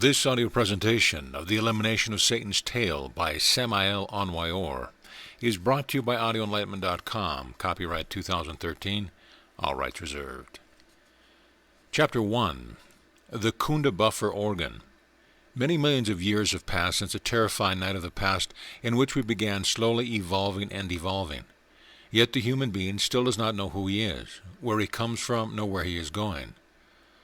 This audio presentation of the Elimination of Satan's Tail by Samael on Weor is brought to you by audioenlightenment.com, copyright 2013, all rights reserved. Chapter 1. The Kunda Buffer Organ. Many millions of years have passed since a terrifying night of the past in which we began slowly evolving and devolving. Yet the human being still does not know who he is, where he comes from, nor where he is going.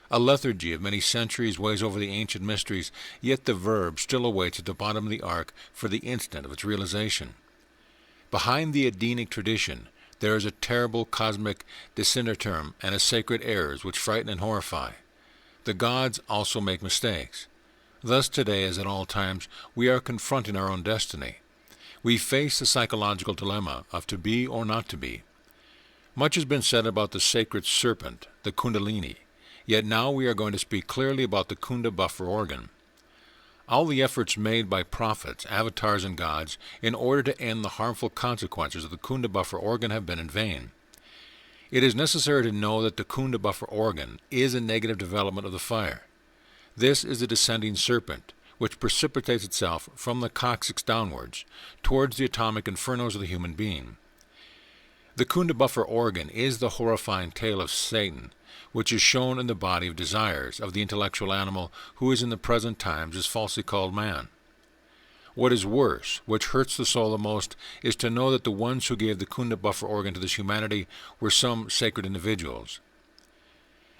A lethargy of many centuries weighs over the ancient mysteries, yet the verb still awaits at the bottom of the ark for the instant of its realization. Behind the Edenic tradition, there is a terrible cosmic disinterterm and a sacred errors which frighten and horrify. The gods also make mistakes. Thus today, as at all times, we are confronting our own destiny. We face the psychological dilemma of to be or not to be. Much has been said about the sacred serpent, the Kundalini. Yet now we are going to speak clearly about the Kunda Buffer Organ. All the efforts made by prophets, avatars, and gods in order to end the harmful consequences of the Kunda Buffer Organ have been in vain. It is necessary to know that the Kunda Buffer Organ is a negative development of the fire. This is the descending serpent, which precipitates itself from the coccyx downwards, towards the atomic infernos of the human being. The Kunda Buffer Organ is the horrifying tail of Satan, which is shown in the body of desires of the intellectual animal who is in the present times is falsely called man. What is worse, which hurts the soul the most, is to know that the ones who gave the Kunda Buffer Organ to this humanity were some sacred individuals.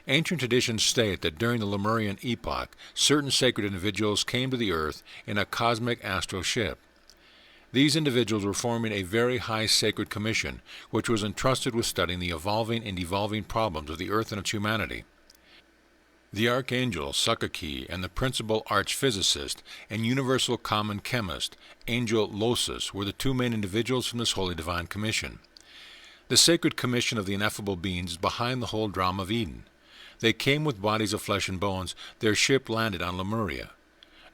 Ancient traditions state that during the Lemurian epoch, certain sacred individuals came to the earth in a cosmic astral ship. These individuals were forming a very high sacred commission, which was entrusted with studying the evolving and devolving problems of the earth and its humanity. The archangel Sakaki and the principal archphysicist and universal common chemist, Angel Losus, were the two main individuals from this holy divine commission. The sacred commission of the ineffable beings is behind the whole drama of Eden. They came with bodies of flesh and bones. Their ship landed on Lemuria.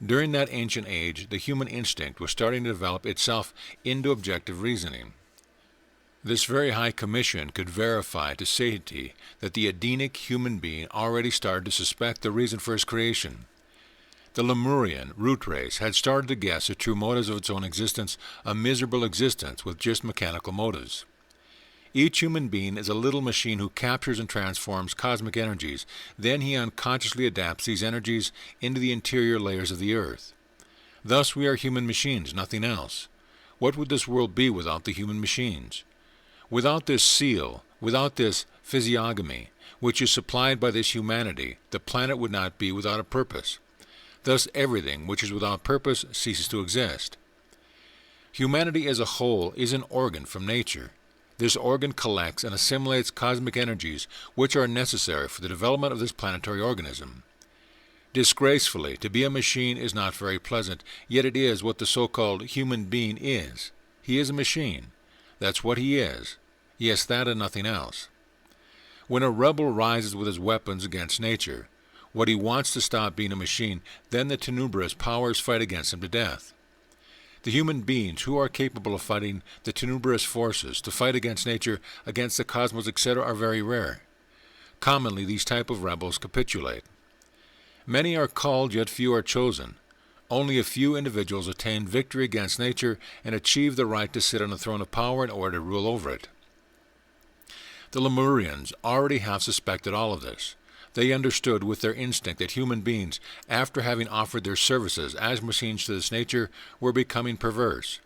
During that ancient age, the human instinct was starting to develop itself into objective reasoning. This very high commission could verify to satiety that the Edenic human being already started to suspect the reason for his creation. The Lemurian root race had started to guess the true motives of its own existence, a miserable existence with just mechanical motives. Each human being is a little machine who captures and transforms cosmic energies. Then he unconsciously adapts these energies into the interior layers of the earth. Thus we are human machines, nothing else. What would this world be without the human machines? Without this seal, without this physiognomy, which is supplied by this humanity, the planet would not be without a purpose. Thus everything which is without purpose ceases to exist. Humanity as a whole is an organ from nature. This organ collects and assimilates cosmic energies which are necessary for the development of this planetary organism. Disgracefully, to be a machine is not very pleasant, yet it is what the so-called human being is. He is a machine. That's what he is. Yes, that and nothing else. When a rebel rises with his weapons against nature, what he wants to stop being a machine, then the tenebrous powers fight against him to death. The human beings who are capable of fighting the tenebrous forces to fight against nature, against the cosmos, etc., are very rare. Commonly, these type of rebels capitulate. Many are called, yet few are chosen. Only a few individuals attain victory against nature and achieve the right to sit on the throne of power in order to rule over it. The Lemurians already have suspected all of this. They understood with their instinct that human beings, after having offered their services as machines to this nature, were becoming perverse.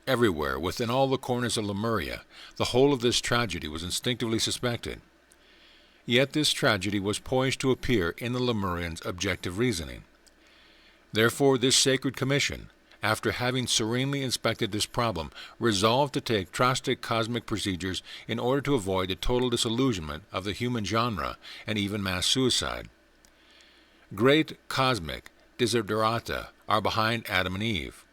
Everywhere, within all the corners of Lemuria, the whole of this tragedy was instinctively suspected. Yet this tragedy was poised to appear in the Lemurians' objective reasoning. Therefore this sacred commission, after having serenely inspected this problem, resolved to take drastic cosmic procedures in order to avoid the total disillusionment of the human genre and even mass suicide. Great cosmic desiderata are behind Adam and Eve.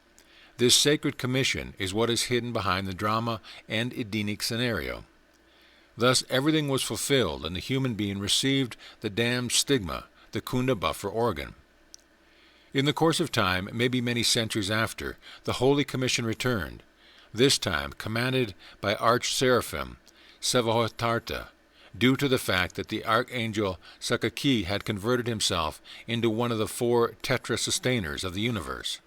This sacred commission is what is hidden behind the drama and Edenic scenario. Thus everything was fulfilled and the human being received the damned stigma, the Kunda Buffer Organ. In the course of time, maybe many centuries after, the Holy Commission returned, this time commanded by Arch-Seraphim Sevahotarta, due to the fact that the archangel Sakaki had converted himself into one of the 4 tetra-sustainers of the universe.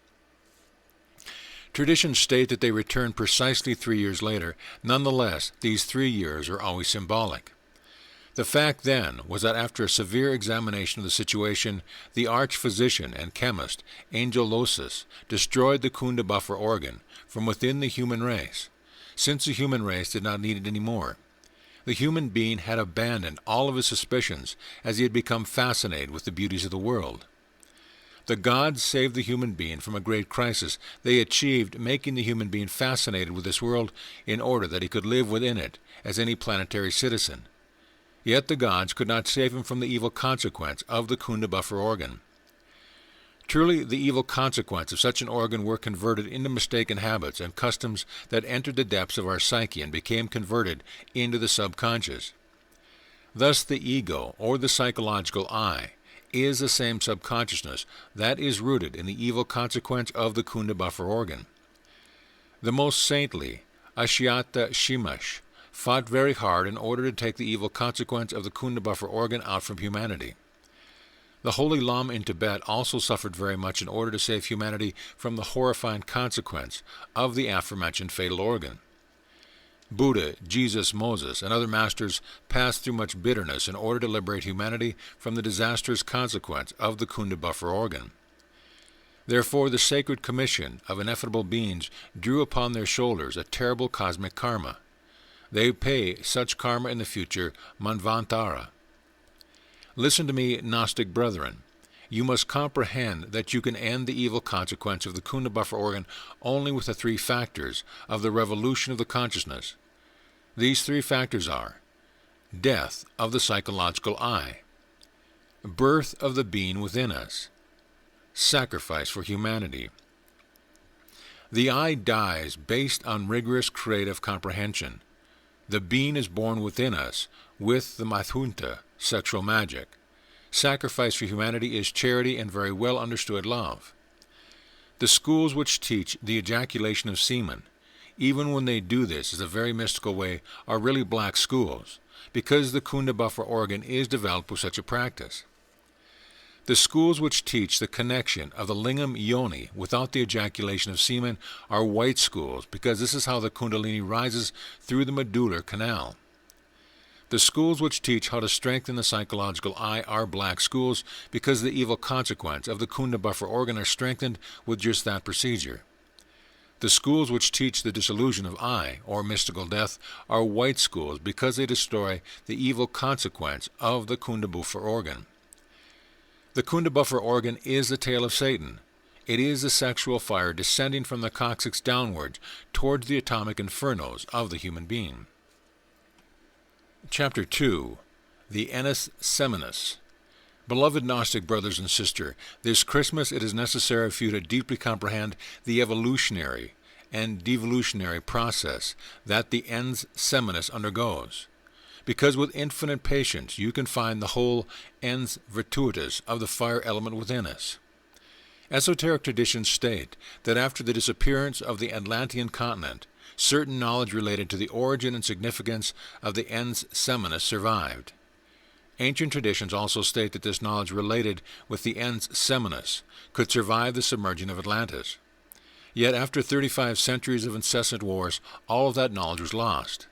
Traditions state that they returned precisely 3 years later. Nonetheless, these 3 years are always symbolic. The fact then was that after a severe examination of the situation, the arch-physician and chemist Angelosus destroyed the Kunda buffer organ from within the human race, since the human race did not need it anymore. The human being had abandoned all of his suspicions as he had become fascinated with the beauties of the world. The gods saved the human being from a great crisis they achieved, making the human being fascinated with this world in order that he could live within it as any planetary citizen. Yet the gods could not save him from the evil consequence of the Kunda buffer organ. Truly, the evil consequence of such an organ were converted into mistaken habits and customs that entered the depths of our psyche and became converted into the subconscious. Thus the ego, or the psychological I, is the same subconsciousness that is rooted in the evil consequence of the Kunda buffer organ. The most saintly, Ashyata Shimash, fought very hard in order to take the evil consequence of the Kunda buffer organ out from humanity. The Holy Lama in Tibet also suffered very much in order to save humanity from the horrifying consequence of the aforementioned fatal organ. Buddha, Jesus, Moses, and other masters passed through much bitterness in order to liberate humanity from the disastrous consequence of the Kunda buffer organ. Therefore, the sacred commission of ineffable beings drew upon their shoulders a terrible cosmic karma. They pay such karma in the future manvantara. Listen to me, Gnostic brethren. You must comprehend that you can end the evil consequence of the Kunda buffer organ only with the 3 factors of the revolution of the consciousness. These 3 factors are: death of the psychological I, birth of the being within us, sacrifice for humanity. The I dies based on rigorous creative comprehension. The being is born within us with the Maithunta, sexual magic. Sacrifice for humanity is charity and very well understood love. The schools which teach the ejaculation of semen, even when they do this as a very mystical way, are really black schools, because the Kunda buffer organ is developed with such a practice. The schools which teach the connection of the lingam yoni without the ejaculation of semen are white schools, because this is how the kundalini rises through the medullary canal. The schools which teach how to strengthen the psychological I are black schools, because the evil consequence of the Kunda buffer organ are strengthened with just that procedure. The schools which teach the dissolution of I, or mystical death, are white schools, because they destroy the evil consequence of the Kunda buffer organ. The Kunda buffer organ is the tail of Satan. It is the sexual fire descending from the coccyx downwards towards the atomic infernos of the human being. Chapter 2. The Ennis Seminus. Beloved Gnostic brothers and sisters, this Christmas it is necessary for you to deeply comprehend the evolutionary and devolutionary process that the ens seminus undergoes, because with infinite patience you can find the whole ens virtutis of the fire element within us. Esoteric traditions state that after the disappearance of the Atlantean continent, certain knowledge related to the origin and significance of the ens seminus survived. Ancient traditions also state that this knowledge related with the ens seminus could survive the submerging of Atlantis. Yet after 35 centuries of incessant wars, all of that knowledge was lost.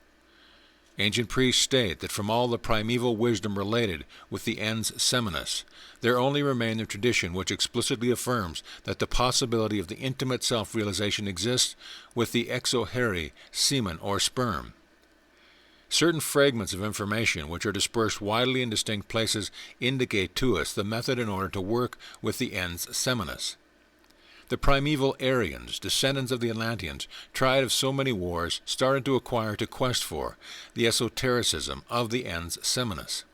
Ancient priests state that from all the primeval wisdom related with the ens seminus, there only remained the tradition which explicitly affirms that the possibility of the intimate self-realization exists with the exoheri, semen or sperm. Certain fragments of information which are dispersed widely in distinct places indicate to us the method in order to work with the ens seminus. The primeval Aryans, descendants of the Atlanteans, tried of so many wars, started to acquire to quest for the esotericism of the ens seminus.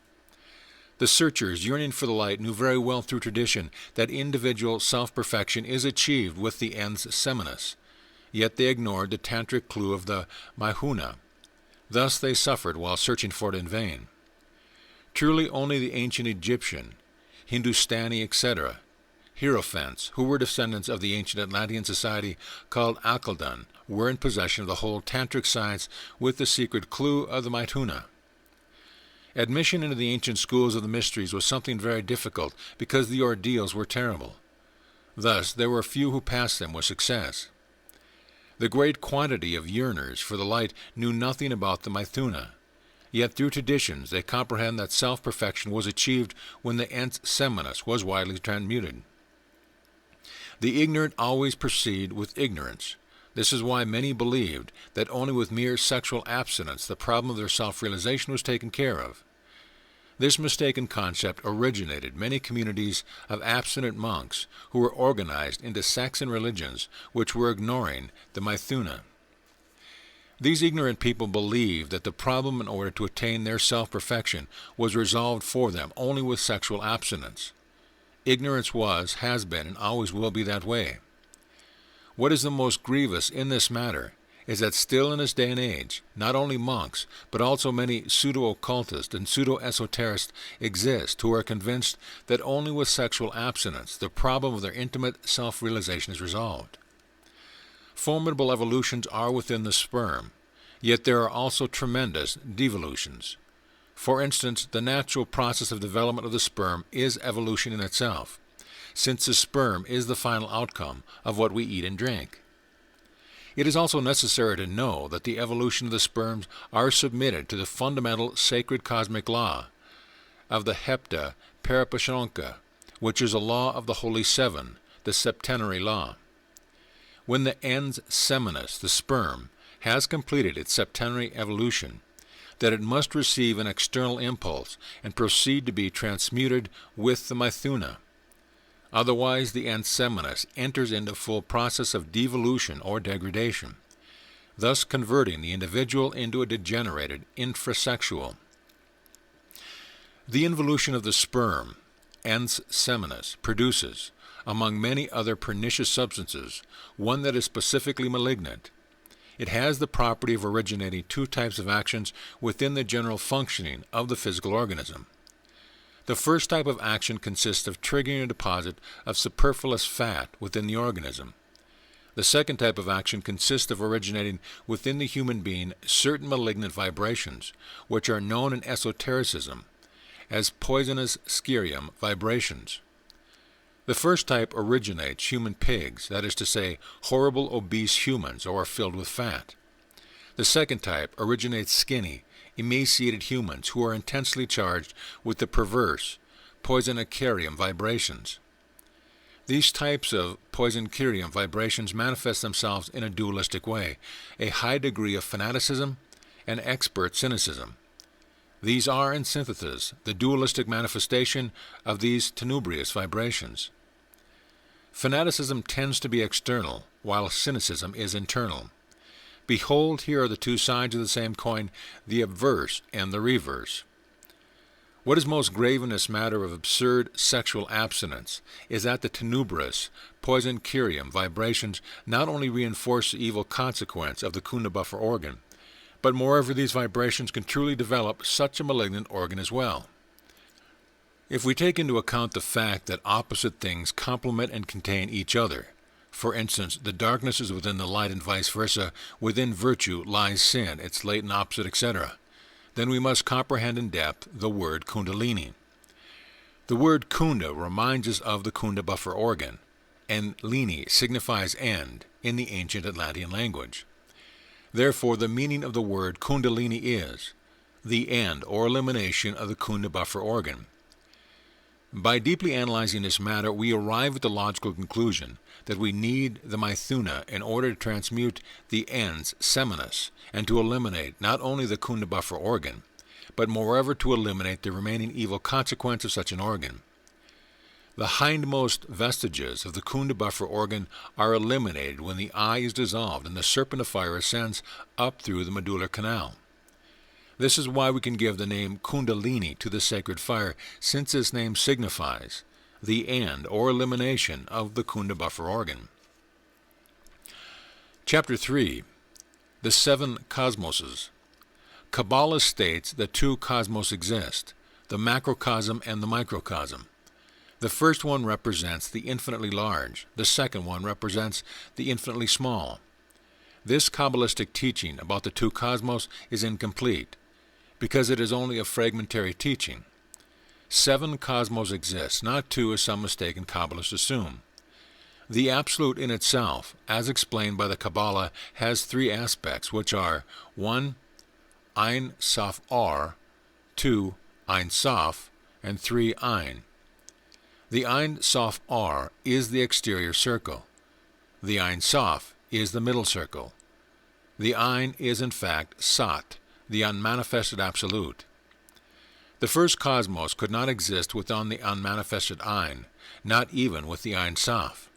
The searchers yearning for the light knew very well through tradition that individual self-perfection is achieved with the ens seminus, yet they ignored the tantric clue of the Maithuna. Thus they suffered while searching for it in vain. Truly only the ancient Egyptian, Hindustani, etc., Hierophants, who were descendants of the ancient Atlantean society called Akaldan, were in possession of the whole tantric science with the secret clue of the Maithuna. Admission into the ancient schools of the mysteries was something very difficult because the ordeals were terrible. Thus, there were few who passed them with success. The great quantity of yearners for the light knew nothing about the Mithuna, yet through traditions they comprehend that self-perfection was achieved when the ens seminus was widely transmuted. The ignorant always proceed with ignorance. This is why many believed that only with mere sexual abstinence the problem of their self-realization was taken care of. This mistaken concept originated many communities of abstinent monks who were organized into sects and religions which were ignoring the Mithuna. These ignorant people believed that the problem in order to attain their self-perfection was resolved for them only with sexual abstinence. Ignorance was, has been, and always will be that way. What is the most grievous in this matter is that still in this day and age, not only monks, but also many pseudo-occultists and pseudo-esoterists exist who are convinced that only with sexual abstinence the problem of their intimate self-realization is resolved. Formidable evolutions are within the sperm, yet there are also tremendous devolutions. For instance, the natural process of development of the sperm is evolution in itself, since the sperm is the final outcome of what we eat and drink. It is also necessary to know that the evolution of the sperms are submitted to the fundamental sacred cosmic law of the Hepta Paripashonka, which is a law of the Holy Seven, the septenary law. When the ens seminus, the sperm, has completed its septenary evolution, that it must receive an external impulse and proceed to be transmuted with the Mithuna. Otherwise, the ens seminus enters into full process of devolution or degradation, thus converting the individual into a degenerated infrasexual. The involution of the sperm, ens seminus, produces, among many other pernicious substances, one that is specifically malignant. It has the property of originating two types of actions within the general functioning of the physical organism. The first type of action consists of triggering a deposit of superfluous fat within the organism. The second type of action consists of originating within the human being certain malignant vibrations, which are known in esotericism as poisonous scirium vibrations. The first type originates human pigs, that is to say, horrible obese humans who are filled with fat. The second type originates skinny, emaciated humans who are intensely charged with the perverse poisonocerium vibrations. These types of poisonocerium vibrations manifest themselves in a dualistic way, a high degree of fanaticism and expert cynicism. These are, in synthesis, the dualistic manifestation of these tenebrious vibrations. Fanaticism tends to be external, while cynicism is internal. Behold, here are the two sides of the same coin, the obverse and the reverse. What is most grave in this matter of absurd sexual abstinence is that the tenebrous, poisonocerium vibrations not only reinforce the evil consequence of the kunda buffer organ, but moreover these vibrations can truly develop such a malignant organ as well. If we take into account the fact that opposite things complement and contain each other, for instance, the darkness is within the light and vice versa, within virtue lies sin, its latent opposite, etc., then we must comprehend in depth the word kundalini. The word kunda reminds us of the kunda buffer organ, and lini signifies end in the ancient Atlantean language. Therefore, the meaning of the word kundalini is the end or elimination of the kunda buffer organ. By deeply analyzing this matter, we arrive at the logical conclusion that we need the Mithuna in order to transmute the ens seminus and to eliminate not only the kunda buffer organ, but moreover to eliminate the remaining evil consequence of such an organ. The hindmost vestiges of the kunda buffer organ are eliminated when the eye is dissolved and the serpent of fire ascends up through the medullary canal. This is why we can give the name Kundalini to the sacred fire, since this name signifies the end or elimination of the kunda buffer organ. Chapter 3. The Seven Cosmoses. Kabbalah states that two cosmos exist, the macrocosm and the microcosm. The first one represents the infinitely large, the second one represents the infinitely small. This Kabbalistic teaching about the two cosmos is incomplete, because it is only a fragmentary teaching. 7 cosmos exist, not 2 as some mistaken Kabbalists assume. The Absolute in itself, as explained by the Kabbalah, has 3 aspects, which are 1. Ein Sof Or, 2. Ein Sof, and 3. Ein. The Ein Sof Or is the exterior circle. The Ein Sof is the middle circle. The Ein is in fact Sat, the unmanifested Absolute. The first cosmos could not exist without the unmanifested Ein, not even with the Ein Sof.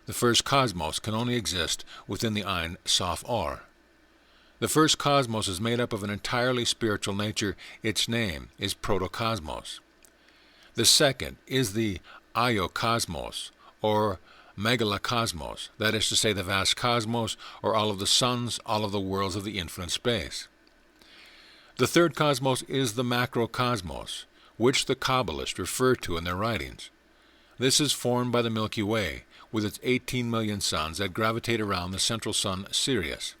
The first cosmos can only exist within the Ein Sof Or. The first cosmos is made up of an entirely spiritual nature. Its name is protocosmos. The second is the Iocosmos, or megalocosmos, that is to say the vast cosmos, or all of the suns, all of the worlds of the infinite space. The third cosmos is the macrocosmos, which the Kabbalists refer to in their writings. This is formed by the Milky Way, with its 18 million suns that gravitate around the central sun Sirius.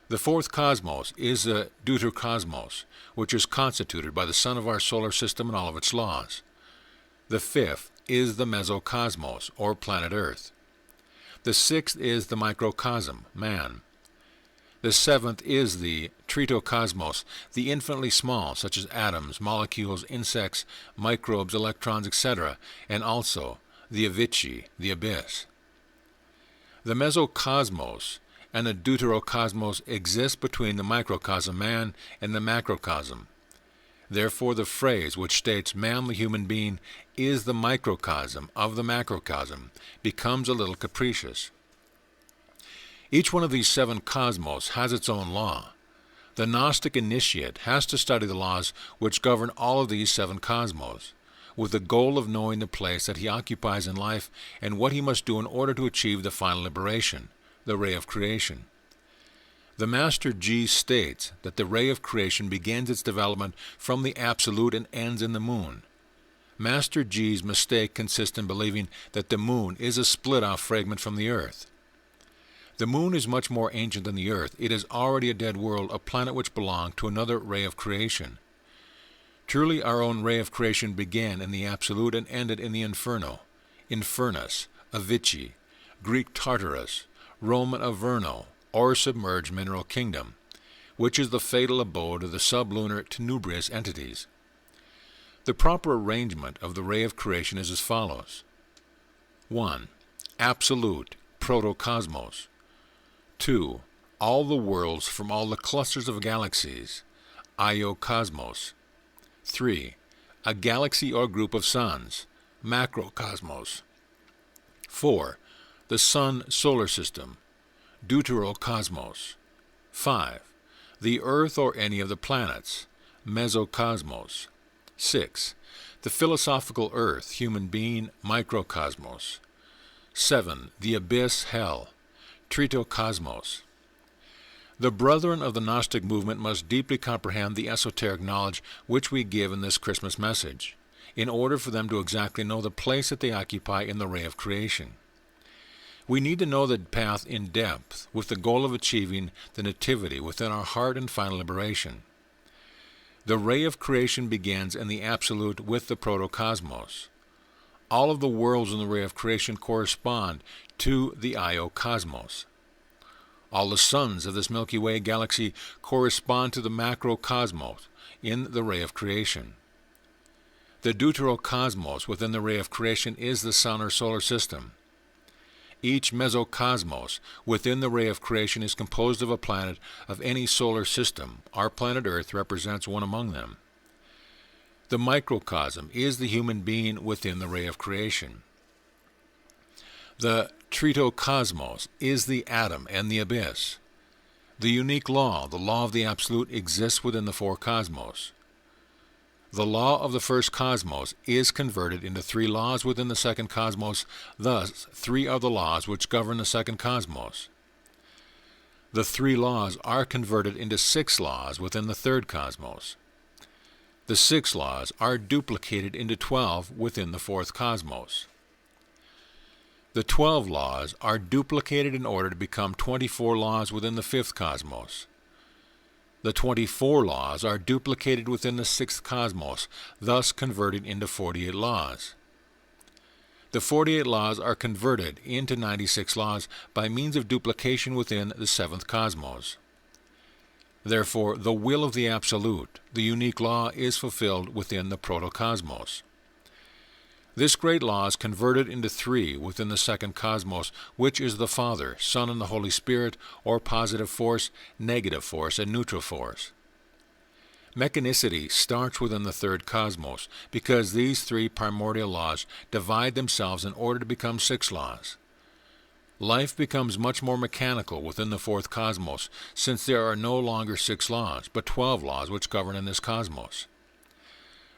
The fourth cosmos is the deuterocosmos, which is constituted by the sun of our solar system and all of its laws. The fifth is the mesocosmos, or planet Earth. The sixth is the microcosm, man. The seventh is the tritocosmos, the infinitely small, such as atoms, molecules, insects, microbes, electrons, etc., and also the Avicii, the abyss. The mesocosmos and the deuterocosmos exist between the microcosm man and the macrocosm. Therefore the phrase which states man, the human being, is the microcosm of the macrocosm becomes a little capricious. Each one of these 7 cosmos has its own law. The Gnostic initiate has to study the laws which govern all of these 7 cosmos, with the goal of knowing the place that he occupies in life and what he must do in order to achieve the final liberation, the ray of creation. The Master G states that the ray of creation begins its development from the Absolute and ends in the moon. Master G's mistake consists in believing that the moon is a split-off fragment from the earth. The moon is much more ancient than the earth. It is already a dead world, a planet which belonged to another ray of creation. Truly our own ray of creation began in the Absolute and ended in the Inferno, Infernus, Avicii, Greek Tartarus, Roman Averno, or submerged mineral kingdom, which is the fatal abode of the sublunar tenebrous entities. The proper arrangement of the ray of creation is as follows. 1. Absolute, protocosmos. 2. All the worlds from all the clusters of galaxies, Iocosmos. 3. A galaxy or group of suns, macrocosmos. 4. The sun solar system, deuterocosmos. 5. The earth or any of the planets, mesocosmos. 6. The philosophical earth, human being, microcosmos. 7. The abyss, hell, tritocosmos. The brethren of the Gnostic movement must deeply comprehend the esoteric knowledge which we give in this Christmas message, in order for them to exactly know the place that they occupy in the ray of creation. We need to know the path in depth, with the goal of achieving the nativity within our heart and final liberation. The ray of creation begins in the Absolute with the protocosmos. All of the worlds in the ray of creation correspond to the Iocosmos. All the suns of this Milky Way galaxy correspond to the macrocosmos in the ray of creation. The deuterocosmos within the ray of creation is the sun or solar system. Each mesocosmos within the ray of creation is composed of a planet of any solar system. Our planet Earth represents one among them. The microcosm is the human being within the ray of creation. The tritocosmos is the atom and the abyss. The unique law, the law of the Absolute, exists within the 4 cosmos. The law of the first cosmos is converted into 3 laws within the second cosmos, thus 3 are the laws which govern the second cosmos. The 3 laws are converted into 6 laws within the third cosmos. The 6 laws are duplicated into 12 within the fourth cosmos. The 12 laws are duplicated in order to become 24 laws within the fifth cosmos. The 24 laws are duplicated within the sixth cosmos, thus converted into 48 laws. The 48 laws are converted into 96 laws by means of duplication within the seventh cosmos. Therefore, the will of the Absolute, the unique law, is fulfilled within the protocosmos. This great law is converted into 3 within the second cosmos, which is the Father, Son, and the Holy Spirit, or positive force, negative force, and neutral force. Mechanicity starts within the third cosmos, because these 3 primordial laws divide themselves in order to become 6 laws. Life becomes much more mechanical within the fourth cosmos, since there are no longer 6 laws, but 12 laws which govern in this cosmos.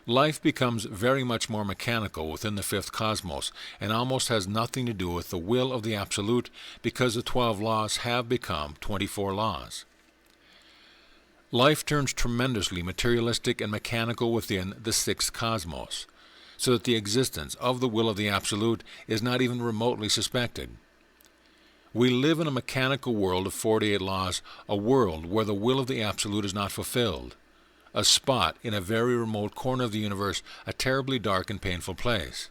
Life becomes very much more mechanical within the fifth cosmos, and almost has nothing to do with the will of the Absolute, because the 12 laws have become 24 laws. Life turns tremendously materialistic and mechanical within the sixth cosmos, so that the existence of the will of the Absolute is not even remotely suspected. We live in a mechanical world of 48 laws, a world where the will of the Absolute is not fulfilled, a spot in a very remote corner of the universe, a terribly dark and painful place.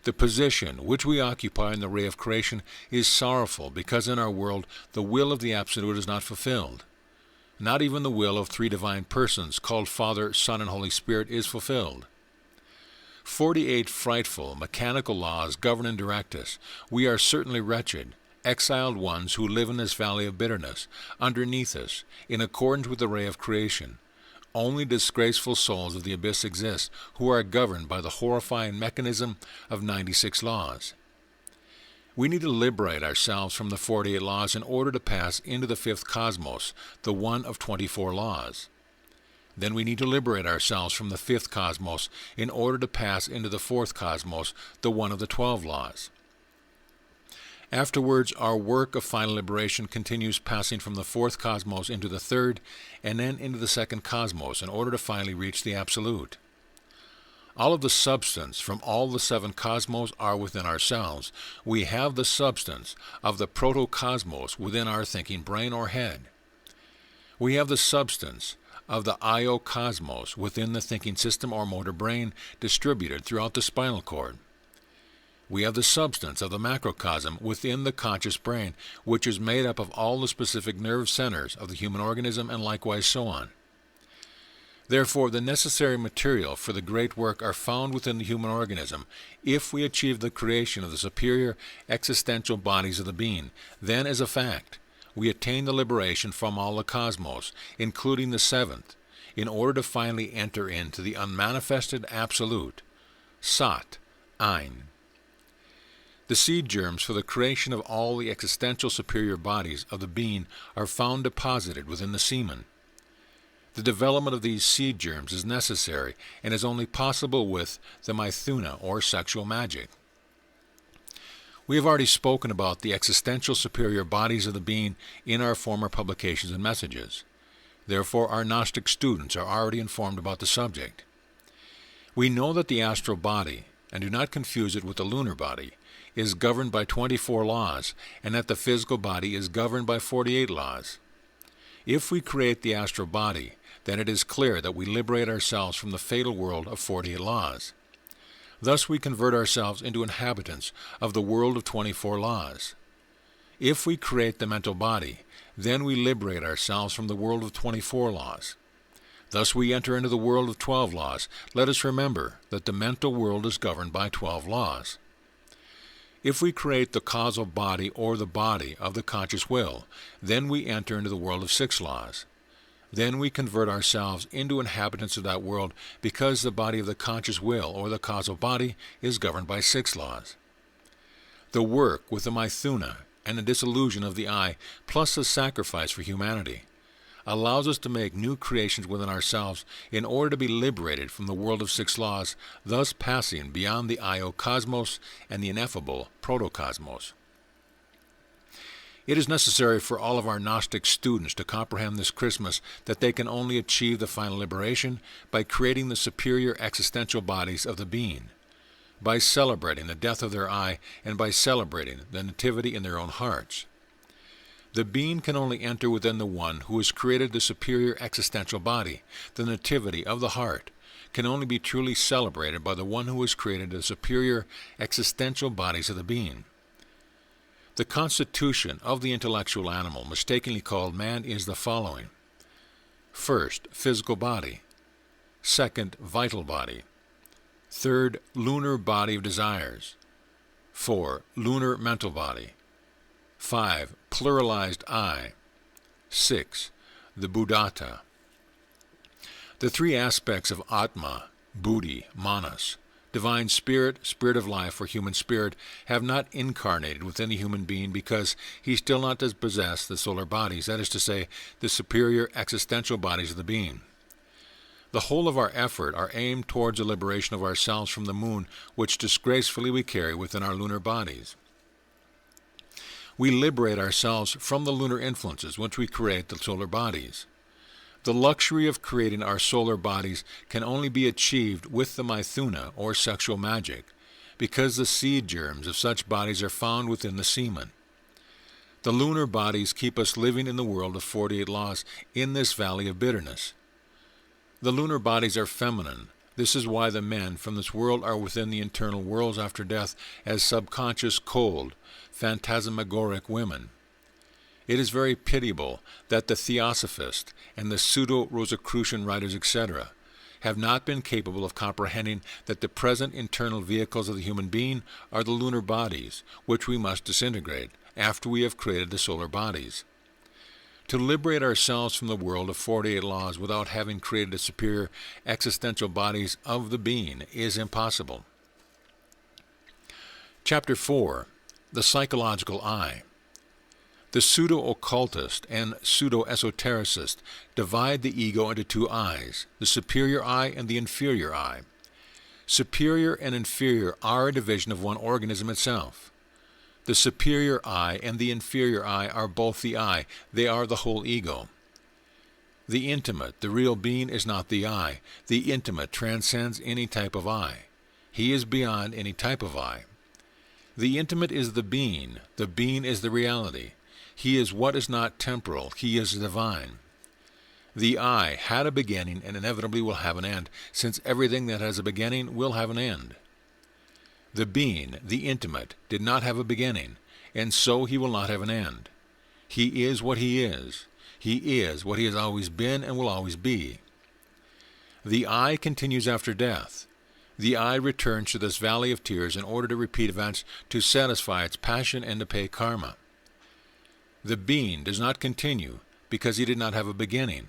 The position which we occupy in the ray of creation is sorrowful, because in our world the will of the Absolute is not fulfilled. Not even the will of 3 divine persons, called Father, Son, and Holy Spirit, is fulfilled. 48 frightful, mechanical laws govern and direct us. We are certainly wretched, exiled ones who live in this valley of bitterness, underneath us, in accordance with the ray of creation. Only disgraceful souls of the abyss exist, who are governed by the horrifying mechanism of 96 laws. We need to liberate ourselves from the 48 laws in order to pass into the fifth cosmos, the one of 24 laws. Then we need to liberate ourselves from the fifth cosmos in order to pass into the fourth cosmos, the one of the 12 laws. Afterwards, our work of final liberation continues, passing from the fourth cosmos into the third, and then into the second cosmos, in order to finally reach the Absolute. All of the substance from all the 7 cosmos are within ourselves. We have the substance of the protocosmos within our thinking brain or head. We have the substance of the iocosmos within the thinking system or motor brain, distributed throughout the spinal cord. We have the substance of the macrocosm within the conscious brain, which is made up of all the specific nerve centers of the human organism, and likewise so on. Therefore, the necessary material for the great work are found within the human organism. If we achieve the creation of the superior existential bodies of the being, then, as a fact, we attain the liberation from all the cosmos, including the 7th, in order to finally enter into the unmanifested Absolute, Sat, Ein. The seed germs for the creation of all the existential superior bodies of the being are found deposited within the semen. The development of these seed germs is necessary, and is only possible with the Mithuna, or sexual magic. We have already spoken about the existential superior bodies of the being in our former publications and messages. Therefore, our Gnostic students are already informed about the subject. We know that the astral body, and do not confuse it with the lunar body, is governed by 24 laws, and that the physical body is governed by 48 laws. If we create the astral body, then it is clear that we liberate ourselves from the fatal world of 48 laws. Thus we convert ourselves into inhabitants of the world of 24 laws. If we create the mental body, then we liberate ourselves from the world of 24 laws. Thus we enter into the world of 12 laws. Let us remember that the mental world is governed by 12 laws. If we create the causal body or the body of the conscious will, then we enter into the world of 6 laws. Then we convert ourselves into inhabitants of that world, because the body of the conscious will or the causal body is governed by 6 laws. The work with the Mithuna and the dissolution of the I, plus the sacrifice for humanity, allows us to make new creations within ourselves in order to be liberated from the world of 6 laws, thus passing beyond the iocosmos and the ineffable protocosmos. It is necessary for all of our Gnostic students to comprehend this Christmas that they can only achieve the final liberation by creating the superior existential bodies of the being, by celebrating the death of their I, and by celebrating the nativity in their own hearts. The being can only enter within the one who has created the superior existential body. The nativity of the heart can only be truly celebrated by the one who has created the superior existential bodies of the being. The constitution of the intellectual animal, mistakenly called man, is the following. First, physical body. Second, vital body. Third, lunar body of desires. 4, lunar mental body. 5, pluralized I. 6, the Buddhata. The three aspects of Atma, Buddhi, Manas, divine spirit, spirit of life, or human spirit, have not incarnated within the human being because he still not does possess the solar bodies, that is to say, the superior existential bodies of the being. The whole of our effort are aimed towards the liberation of ourselves from the moon, which disgracefully we carry within our lunar bodies. We liberate ourselves from the lunar influences once we create the solar bodies. The luxury of creating our solar bodies can only be achieved with the Mithuna, or sexual magic, because the seed germs of such bodies are found within the semen. The lunar bodies keep us living in the world of 48 laws in this valley of bitterness. The lunar bodies are feminine. This is why the men from this world are within the internal worlds after death as subconscious, cold, phantasmagoric women. It is very pitiable that the Theosophist and the pseudo-Rosicrucian writers, etc., have not been capable of comprehending that the present internal vehicles of the human being are the lunar bodies, which we must disintegrate after we have created the solar bodies. To liberate ourselves from the world of 48 laws without having created the superior existential bodies of the being is impossible. Chapter 4. The Psychological I. The pseudo-occultist and pseudo-esotericist divide the ego into two eyes, the superior eye and the inferior eye. Superior and inferior are a division of one organism itself. The superior eye and the inferior eye are both the eye. They are the whole ego. The intimate, the real being, is not the eye. The intimate transcends any type of eye. He is beyond any type of eye. The intimate is the being. The being is the reality. He is what is not temporal. He is divine. The I had a beginning and inevitably will have an end, since everything that has a beginning will have an end. The being, the intimate, did not have a beginning, and so he will not have an end. He is what he is. He is what he has always been and will always be. The I continues after death. The I returns to this valley of tears in order to repeat events to satisfy its passion and to pay karma. The being does not continue because he did not have a beginning.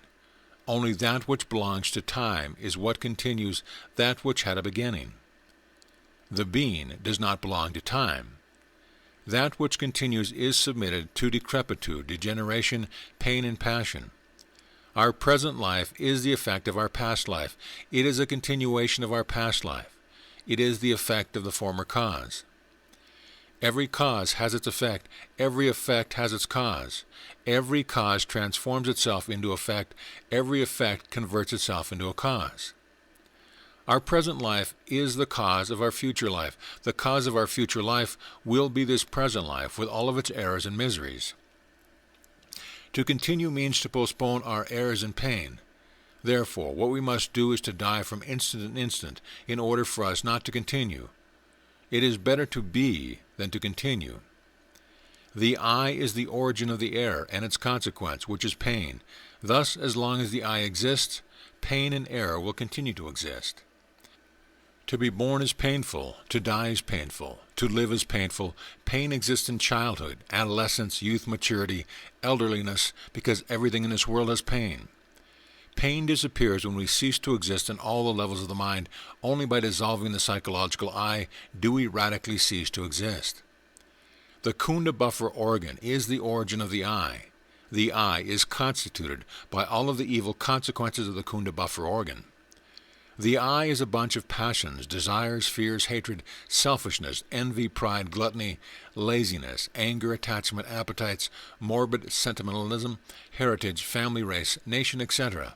Only that which belongs to time is what continues that which had a beginning. The being does not belong to time. That which continues is submitted to decrepitude, degeneration, pain, and passion. Our present life is the effect of our past life. It is a continuation of our past life. It is the effect of the former cause. Every cause has its effect. Every effect has its cause. Every cause transforms itself into effect. Every effect converts itself into a cause. Our present life is the cause of our future life. The cause of our future life will be this present life with all of its errors and miseries. To continue means to postpone our errors and pain. Therefore, what we must do is to die from instant to instant in order for us not to continue. It is better to be than to continue. The I is the origin of the error and its consequence, which is pain. Thus, as long as the I exists, pain and error will continue to exist. To be born is painful, to die is painful, to live is painful. Pain exists in childhood, adolescence, youth, maturity, elderliness, because everything in this world has pain. Pain disappears when we cease to exist in all the levels of the mind. Only by dissolving the psychological I do we radically cease to exist. The Kunda buffer organ is the origin of the I. The I is constituted by all of the evil consequences of the Kunda buffer organ. The I is a bunch of passions, desires, fears, hatred, selfishness, envy, pride, gluttony, laziness, anger, attachment, appetites, morbid sentimentalism, heritage, family, race, nation, etc.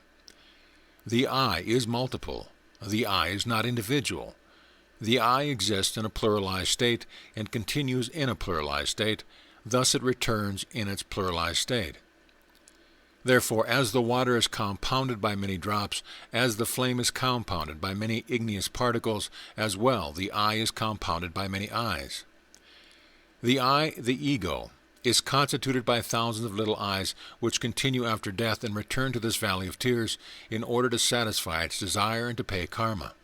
The I is multiple. The I is not individual. The I exists in a pluralized state and continues in a pluralized state. Thus it returns in its pluralized state. Therefore, as the water is compounded by many drops, as the flame is compounded by many igneous particles, as well the eye is compounded by many eyes. The eye, the ego, is constituted by thousands of little eyes which continue after death and return to this valley of tears in order to satisfy its desire and to pay karma.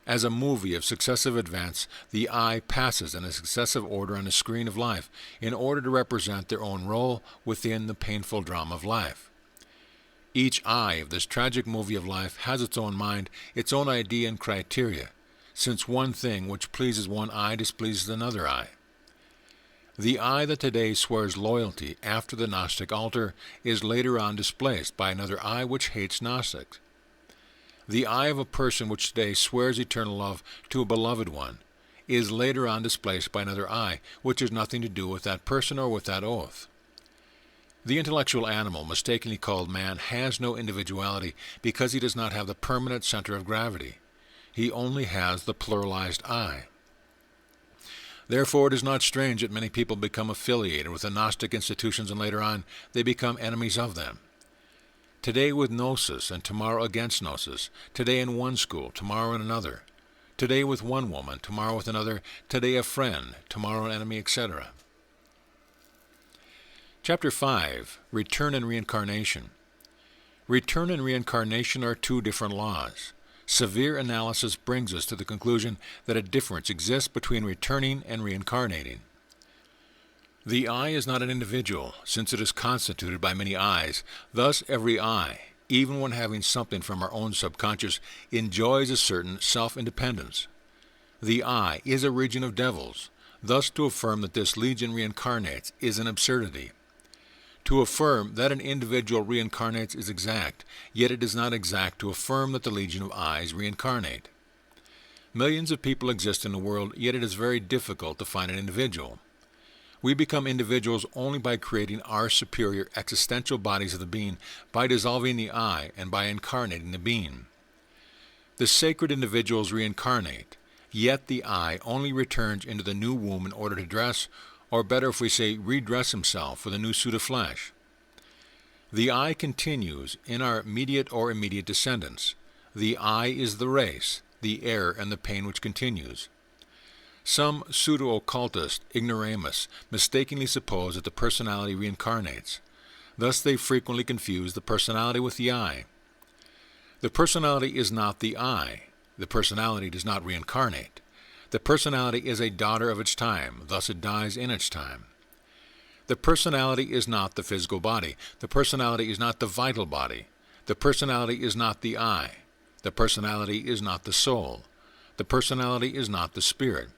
As a movie of successive advance, the eye passes in a successive order on the screen of life in order to represent their own role within the painful drama of life. Each eye of this tragic movie of life has its own mind, its own idea and criteria, since one thing which pleases one eye displeases another eye. The eye that today swears loyalty after the Gnostic altar is later on displaced by another eye which hates Gnostics. The eye of a person which today swears eternal love to a beloved one is later on displaced by another eye which has nothing to do with that person or with that oath. The intellectual animal, mistakenly called man, has no individuality because he does not have the permanent center of gravity. He only has the pluralized eye. Therefore, it is not strange that many people become affiliated with the Gnostic institutions and later on they become enemies of them. Today with Gnosis and tomorrow against Gnosis, today in one school, tomorrow in another, today with one woman, tomorrow with another, today a friend, tomorrow an enemy, etc. Chapter 5. Return and Reincarnation. Return and reincarnation are two different laws. Severe analysis brings us to the conclusion that a difference exists between returning and reincarnating. The eye is not an individual, since it is constituted by many eyes. Thus every eye, even when having something from our own subconscious, enjoys a certain self-independence. The eye is a region of devils. Thus to affirm that this legion reincarnates is an absurdity. To affirm that an individual reincarnates is exact, yet it is not exact to affirm that the legion of eyes reincarnate. Millions of people exist in the world, yet it is very difficult to find an individual. We become individuals only by creating our superior existential bodies of the being, by dissolving the I, and by incarnating the being. The sacred individuals reincarnate, yet the I only returns into the new womb in order to dress, or better if we say redress himself with a new suit of flesh. The I continues in our immediate or immediate descendants. The I is the race, the error, and the pain which continues. Some pseudo-occultist ignoramus mistakenly suppose that the personality reincarnates. Thus they frequently confuse the personality with the I. The personality is not the I. The personality does not reincarnate. The personality is a daughter of its time, thus it dies in its time. The personality is not the physical body. The personality is not the vital body. The personality is not the I. The personality is not the soul. The personality is not the spirit.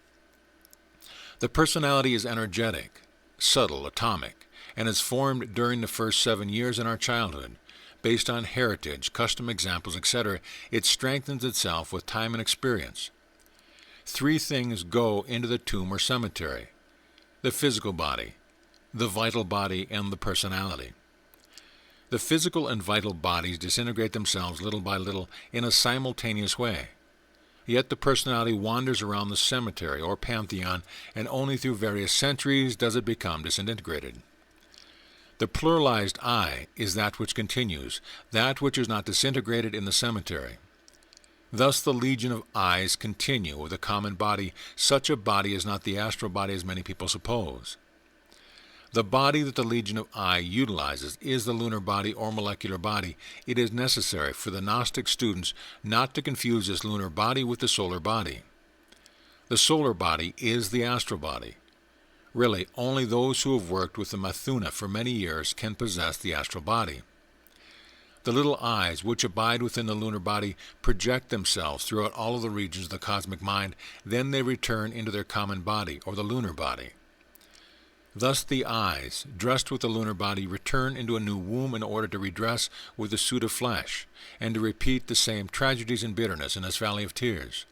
The personality is energetic, subtle, atomic, and is formed during the first 7 years in our childhood. Based on heritage, custom, examples, etc., it strengthens itself with time and experience. 3 things go into the tomb or cemetery: the physical body, the vital body, and the personality. The physical and vital bodies disintegrate themselves little by little in a simultaneous way. Yet the personality wanders around the cemetery or pantheon, and only through various centuries does it become disintegrated. The pluralized I is that which continues, that which is not disintegrated in the cemetery. Thus the legion of eyes continue with a common body. Such a body is not the astral body as many people suppose. The body that the legion of eye utilizes is the lunar body or molecular body. It is necessary for the Gnostic students not to confuse this lunar body with the solar body. The solar body is the astral body. Really, only those who have worked with the Mathuna for many years can possess the astral body. The little eyes which abide within the lunar body project themselves throughout all of the regions of the cosmic mind, then they return into their common body, or the lunar body. Thus the eyes, dressed with the lunar body, return into a new womb in order to redress with a suit of flesh, and to repeat the same tragedies and bitterness in this valley of tears.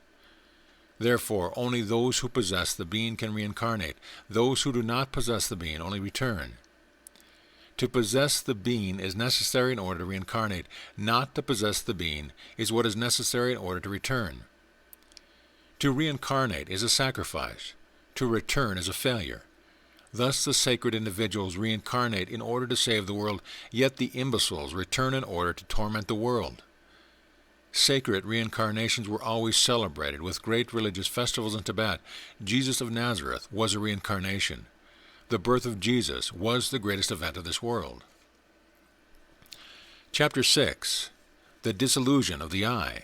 Therefore, only those who possess the being can reincarnate. Those who do not possess the being only return. To possess the being is necessary in order to reincarnate. Not to possess the being is what is necessary in order to return. To reincarnate is a sacrifice. To return is a failure. Thus the sacred individuals reincarnate in order to save the world, yet the imbeciles return in order to torment the world. Sacred reincarnations were always celebrated with great religious festivals in Tibet. Jesus of Nazareth was a reincarnation. The birth of Jesus was the greatest event of this world. Chapter 6. The Disillusion of the Eye.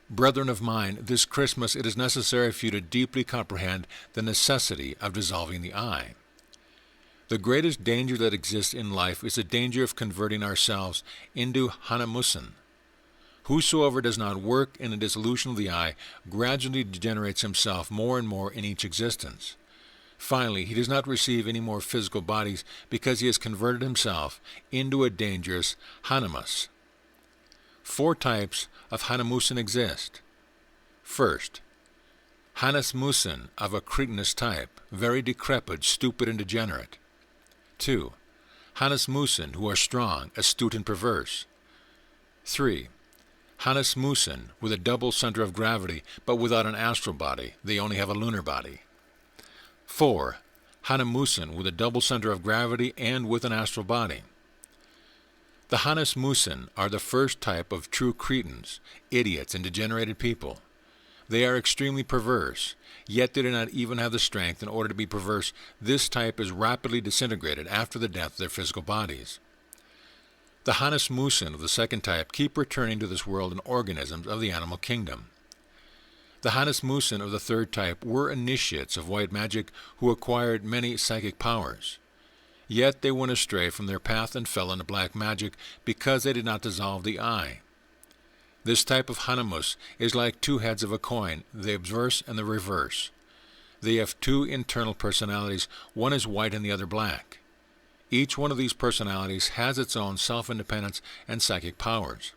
Brethren of mine, this Christmas it is necessary for you to deeply comprehend the necessity of dissolving the eye. The greatest danger that exists in life is the danger of converting ourselves into Hanamusan. Whosoever does not work in the dissolution of the eye gradually degenerates himself more and more in each existence. Finally, he does not receive any more physical bodies because he has converted himself into a dangerous Hanamus. 4 types of Hanamusan exist. First, Hanasmusan of a cretinous type, very decrepit, stupid, and degenerate. 2. Hanasmusan who are strong, astute, and perverse. 3. Hanasmusan with a double center of gravity, but without an astral body. They only have a lunar body. 4. Hanamusan with a double center of gravity and with an astral body. The Hanasmusan are the first type of true cretins, idiots, and degenerated people. They are extremely perverse, yet they do not even have the strength in order to be perverse. This type is rapidly disintegrated after the death of their physical bodies. The Hanasmusan of the second type keep returning to this world in organisms of the animal kingdom. The Hanasmusan of the third type were initiates of white magic who acquired many psychic powers. Yet they went astray from their path and fell into black magic because they did not dissolve the eye. This type of Hanamus is like 2 heads of a coin, the obverse and the reverse. They have 2 internal personalities, one is white and the other black. Each one of these personalities has its own self-independence and psychic powers.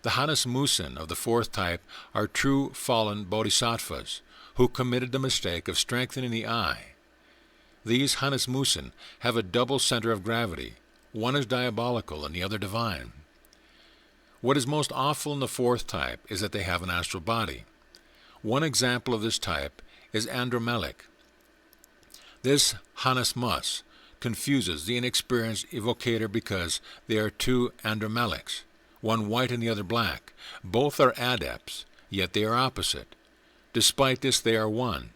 The Hanasmusan of the fourth type are true fallen bodhisattvas who committed the mistake of strengthening the eye. These Hanasmusan have a double center of gravity. One is diabolical and the other divine. What is most awful in the fourth type is that they have an astral body. One example of this type is Andromelik. This Hanasmus confuses the inexperienced evocator because they are 2 Andromeliks, one white and the other black. Both are adepts, yet they are opposite. Despite this, they are one.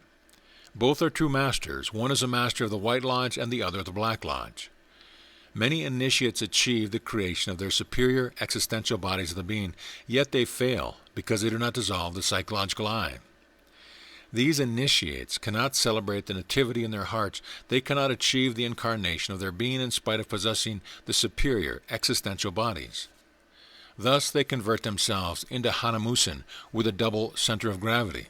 Both are true masters. One is a master of the White Lodge and the other of the Black Lodge. Many initiates achieve the creation of their superior existential bodies of the being, yet they fail because they do not dissolve the psychological eye. These initiates cannot celebrate the nativity in their hearts. They cannot achieve the incarnation of their being in spite of possessing the superior existential bodies. Thus they convert themselves into Hanamusan with a double center of gravity.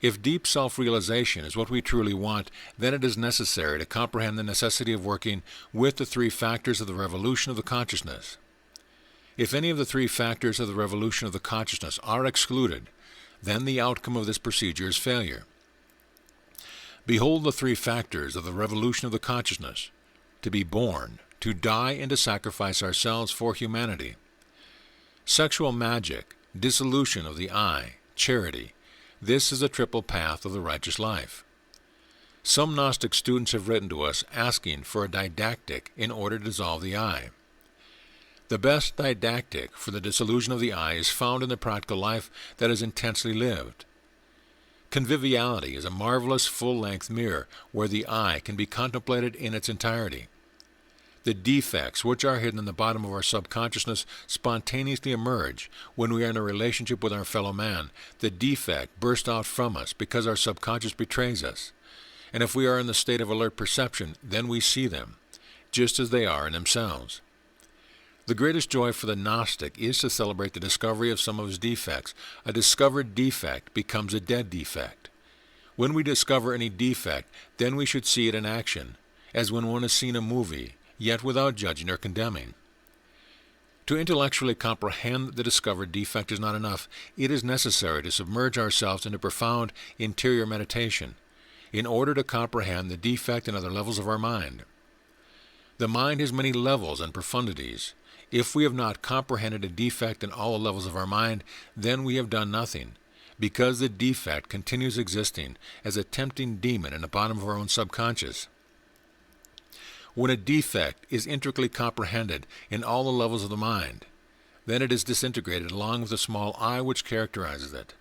If deep self-realization is what we truly want, then it is necessary to comprehend the necessity of working with the 3 factors of the revolution of the consciousness. If any of the 3 factors of the revolution of the consciousness are excluded, then the outcome of this procedure is failure. Behold the 3 factors of the revolution of the consciousness: to be born, to die, and to sacrifice ourselves for humanity. Sexual magic, dissolution of the eye, charity. This is a triple path of the righteous life. Some Gnostic students have written to us asking for a didactic in order to dissolve the eye. The best didactic for the dissolution of the eye is found in the practical life that is intensely lived. Conviviality is a marvelous full-length mirror where the eye can be contemplated in its entirety. The defects which are hidden in the bottom of our subconsciousness spontaneously emerge when we are in a relationship with our fellow man. The defect bursts out from us because our subconscious betrays us. And if we are in the state of alert perception, then we see them, just as they are in themselves. The greatest joy for the Gnostic is to celebrate the discovery of some of his defects. A discovered defect becomes a dead defect. When we discover any defect, then we should see it in action, as when one has seen a movie, yet without judging or condemning. To intellectually comprehend the discovered defect is not enough. It is necessary to submerge ourselves into profound interior meditation in order to comprehend the defect in other levels of our mind. The mind has many levels and profundities. If we have not comprehended a defect in all the levels of our mind, then we have done nothing. because the defect continues existing as a tempting demon in the bottom of our own subconscious. When a defect is intricately comprehended in all the levels of the mind, then it is disintegrated along with the small I which characterizes it.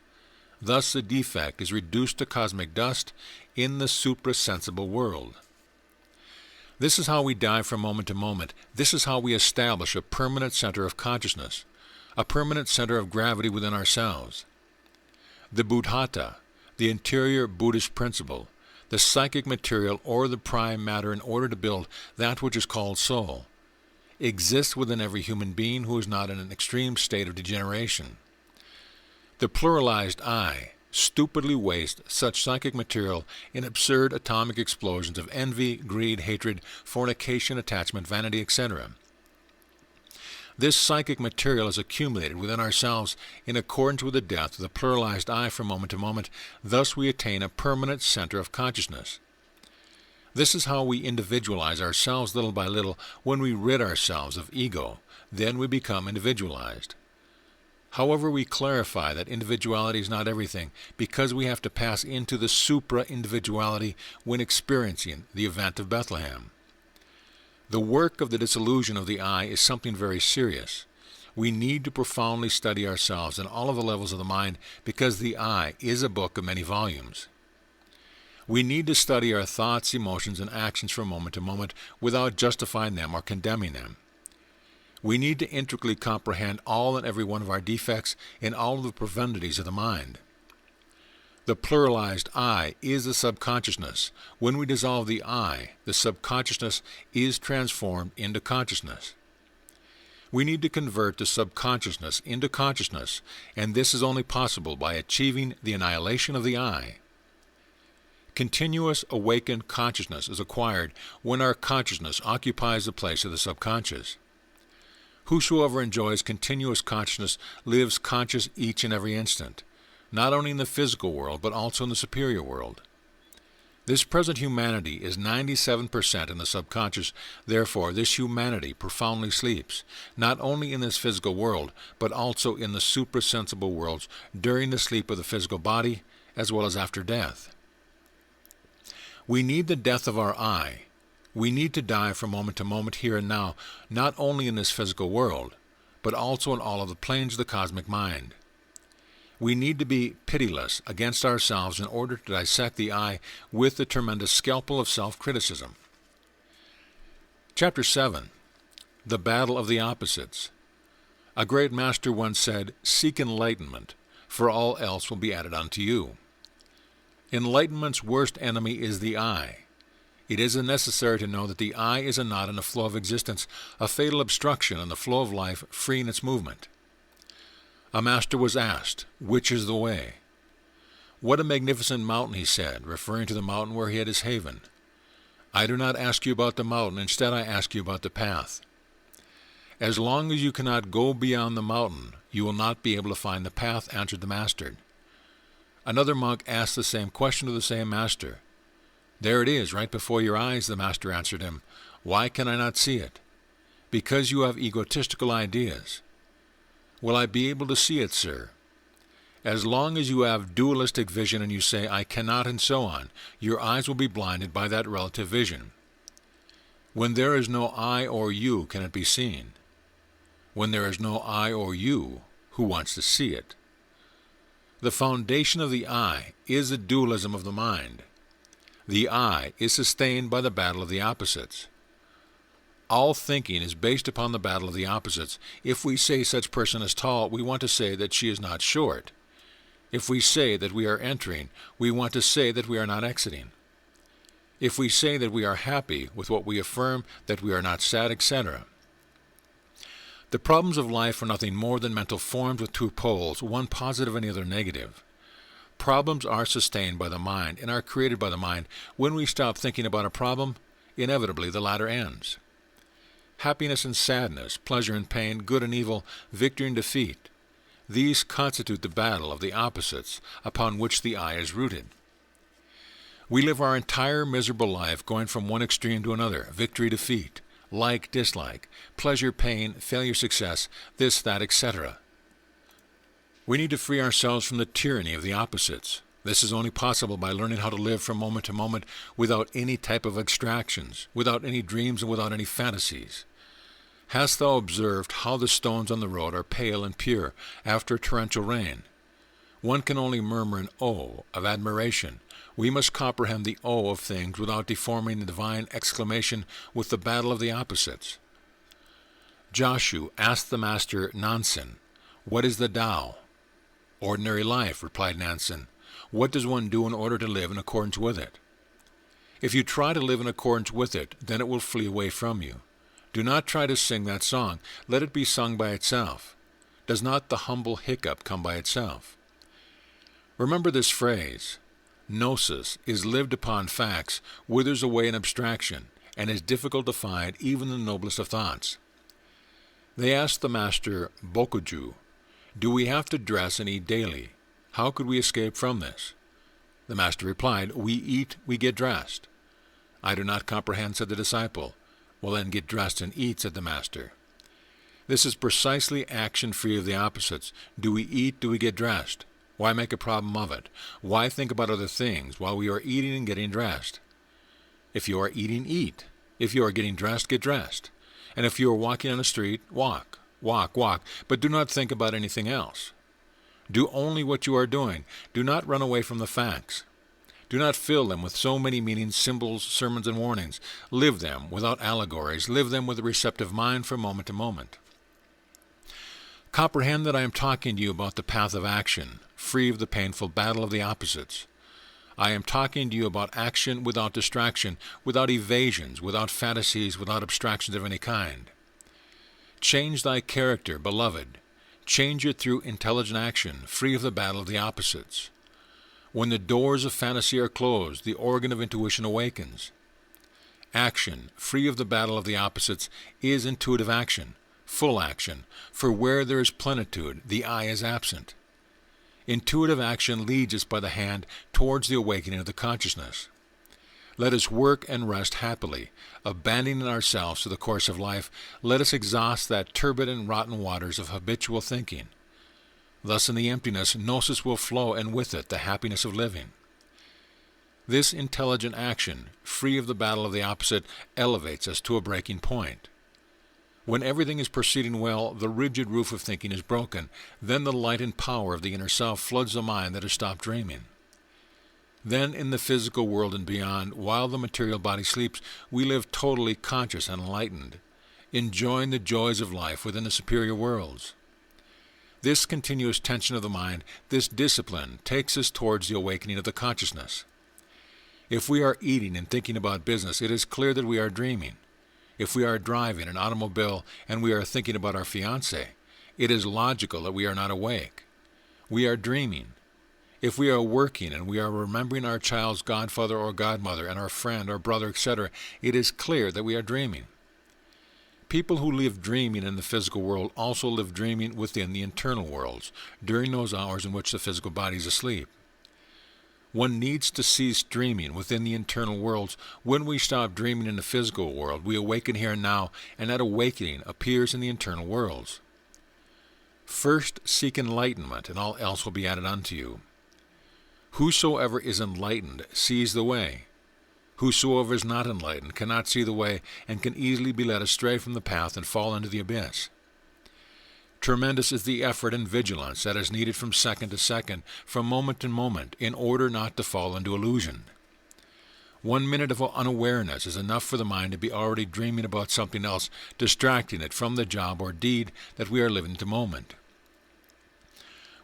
Thus the defect is reduced to cosmic dust in the suprasensible world. This is how we die from moment to moment. This is how we establish a permanent center of consciousness, a permanent center of gravity within ourselves. The Buddhata, the interior Buddhist principle, the psychic material or the prime matter in order to build that which is called soul, exists within every human being who is not in an extreme state of degeneration. The pluralized I stupidly wastes such psychic material in absurd atomic explosions of envy, greed, hatred, fornication, attachment, vanity, etc. This psychic material is accumulated within ourselves in accordance with the death of the pluralized I from moment to moment. Thus we attain a permanent center of consciousness. This is how we individualize ourselves little by little. When we rid ourselves of ego, then we become individualized. However, we clarify that individuality is not everything, because we have to pass into the supra-individuality when experiencing the event of Bethlehem. The work of the dissolution of the I is something very serious. We need to profoundly study ourselves in all of the levels of the mind, because the I is a book of many volumes. We need to study our thoughts, emotions, and actions from moment to moment without justifying them or condemning them. We need to intricately comprehend all and every one of our defects in all of the profundities of the mind. The pluralized I is the subconsciousness. When we dissolve the I, the subconsciousness is transformed into consciousness. We need to convert the subconsciousness into consciousness, and this is only possible by achieving the annihilation of the I. Continuous awakened consciousness is acquired when our consciousness occupies the place of the subconscious. Whosoever enjoys continuous consciousness lives conscious each and every instant, not only in the physical world, but also in the superior world. This present humanity is 97% in the subconscious. Therefore, this humanity profoundly sleeps, not only in this physical world, but also in the suprasensible worlds during the sleep of the physical body, as well as after death. We need the death of our I. We need to die from moment to moment, here and now, not only in this physical world, but also in all of the planes of the cosmic mind. We need to be pitiless against ourselves in order to dissect the I with the tremendous scalpel of self-criticism. Chapter 7. The Battle of the Opposites. A great master once said, "Seek enlightenment, for all else will be added unto you." Enlightenment's worst enemy is the I. It is necessary to know that the I is a knot in the flow of existence, a fatal obstruction in the flow of life, free in its movement. A master was asked, "Which is the way?" "What a magnificent mountain," he said, referring to the mountain where he had his haven. "I do not ask you about the mountain, instead I ask you about the path." "As long as you cannot go beyond the mountain, you will not be able to find the path," answered the master. Another monk asked the same question to the same master. "There it is, right before your eyes," the master answered him. "Why can I not see it?" "Because you have egotistical ideas." "Will I be able to see it, sir?" "As long as you have dualistic vision and you say, 'I cannot,' and so on, your eyes will be blinded by that relative vision. When there is no I or you, can it be seen? When there is no I or you, who wants to see it? The foundation of the I is the dualism of the mind. The I is sustained by the battle of the opposites. All thinking is based upon the battle of the opposites. If we say such person is tall, we want to say that she is not short. If we say that we are entering, we want to say that we are not exiting. If we say that we are happy with what we affirm, that we are not sad, etc. The problems of life are nothing more than mental forms with two poles, one positive and the other negative. Problems are sustained by the mind and are created by the mind. When we stop thinking about a problem, inevitably the latter ends. Happiness and sadness, pleasure and pain, good and evil, victory and defeat, these constitute the battle of the opposites upon which the I is rooted. We live our entire miserable life going from one extreme to another, victory, defeat, like, dislike, pleasure, pain, failure, success, this, that, etc. We need to free ourselves from the tyranny of the opposites. This is only possible by learning how to live from moment to moment without any type of abstractions, without any dreams, and without any fantasies. Hast thou observed how the stones on the road are pale and pure after a torrential rain? One can only murmur an "oh" of admiration. We must comprehend the "oh" of things without deforming the divine exclamation with the battle of the opposites. Joshu asked the master Nansen, "What is the Tao?" "Ordinary life," replied Nansen. "What does one do in order to live in accordance with it?" If you try to live in accordance with it, then it will flee away from you. Do not try to sing that song. Let it be sung by itself. Does not the humble hiccup come by itself? Remember this phrase: Gnosis is lived upon facts, withers away in abstraction, and is difficult to find even in the noblest of thoughts. They asked the master Bokuju, "Do we have to dress and eat daily? How could we escape from this?" The master replied, "We eat, we get dressed." "I do not comprehend," said the disciple. "Well, then get dressed and eat," said the master. This is precisely action free of the opposites. Do we eat? Do we get dressed? Why make a problem of it? Why think about other things while we are eating and getting dressed? If you are eating, eat. If you are getting dressed, get dressed. And if you are walking on the street, walk, but do not think about anything else. Do only what you are doing. Do not run away from the facts. Do not fill them with so many meanings, symbols, sermons, and warnings. Live them without allegories. Live them with a receptive mind from moment to moment. Comprehend that I am talking to you about the path of action, free of the painful battle of the opposites. I am talking to you about action without distraction, without evasions, without fantasies, without abstractions of any kind. Change thy character, beloved. Change it through intelligent action, free of the battle of the opposites. When the doors of fantasy are closed, the organ of intuition awakens. Action, free of the battle of the opposites, is intuitive action, full action, for where there is plenitude, the eye is absent. Intuitive action leads us by the hand towards the awakening of the consciousness. Let us work and rest happily, abandoning ourselves to the course of life. Let us exhaust that turbid and rotten waters of habitual thinking. Thus in the emptiness, gnosis will flow, and with it the happiness of living. This intelligent action, free of the battle of the opposite, elevates us to a breaking point. When everything is proceeding well, the rigid roof of thinking is broken. Then the light and power of the inner self floods the mind that has stopped dreaming. Then in the physical world and beyond, while the material body sleeps, we live totally conscious and enlightened, enjoying the joys of life within the superior worlds. This continuous tension of the mind, this discipline, takes us towards the awakening of the consciousness. If we are eating and thinking about business, it is clear that we are dreaming. If we are driving an automobile and we are thinking about our fiancé, it is logical that we are not awake. We are dreaming. If we are working and we are remembering our child's godfather or godmother and our friend or brother, etc., it is clear that we are dreaming. People who live dreaming in the physical world also live dreaming within the internal worlds, during those hours in which the physical body is asleep. One needs to cease dreaming within the internal worlds. When we stop dreaming in the physical world, we awaken here and now, and that awakening appears in the internal worlds. First seek enlightenment, and all else will be added unto you. Whosoever is enlightened sees the way. Whosoever is not enlightened cannot see the way, and can easily be led astray from the path and fall into the abyss. Tremendous is the effort and vigilance that is needed from second to second, from moment to moment, in order not to fall into illusion. 1 minute of unawareness is enough for the mind to be already dreaming about something else, distracting it from the job or deed that we are living at the moment.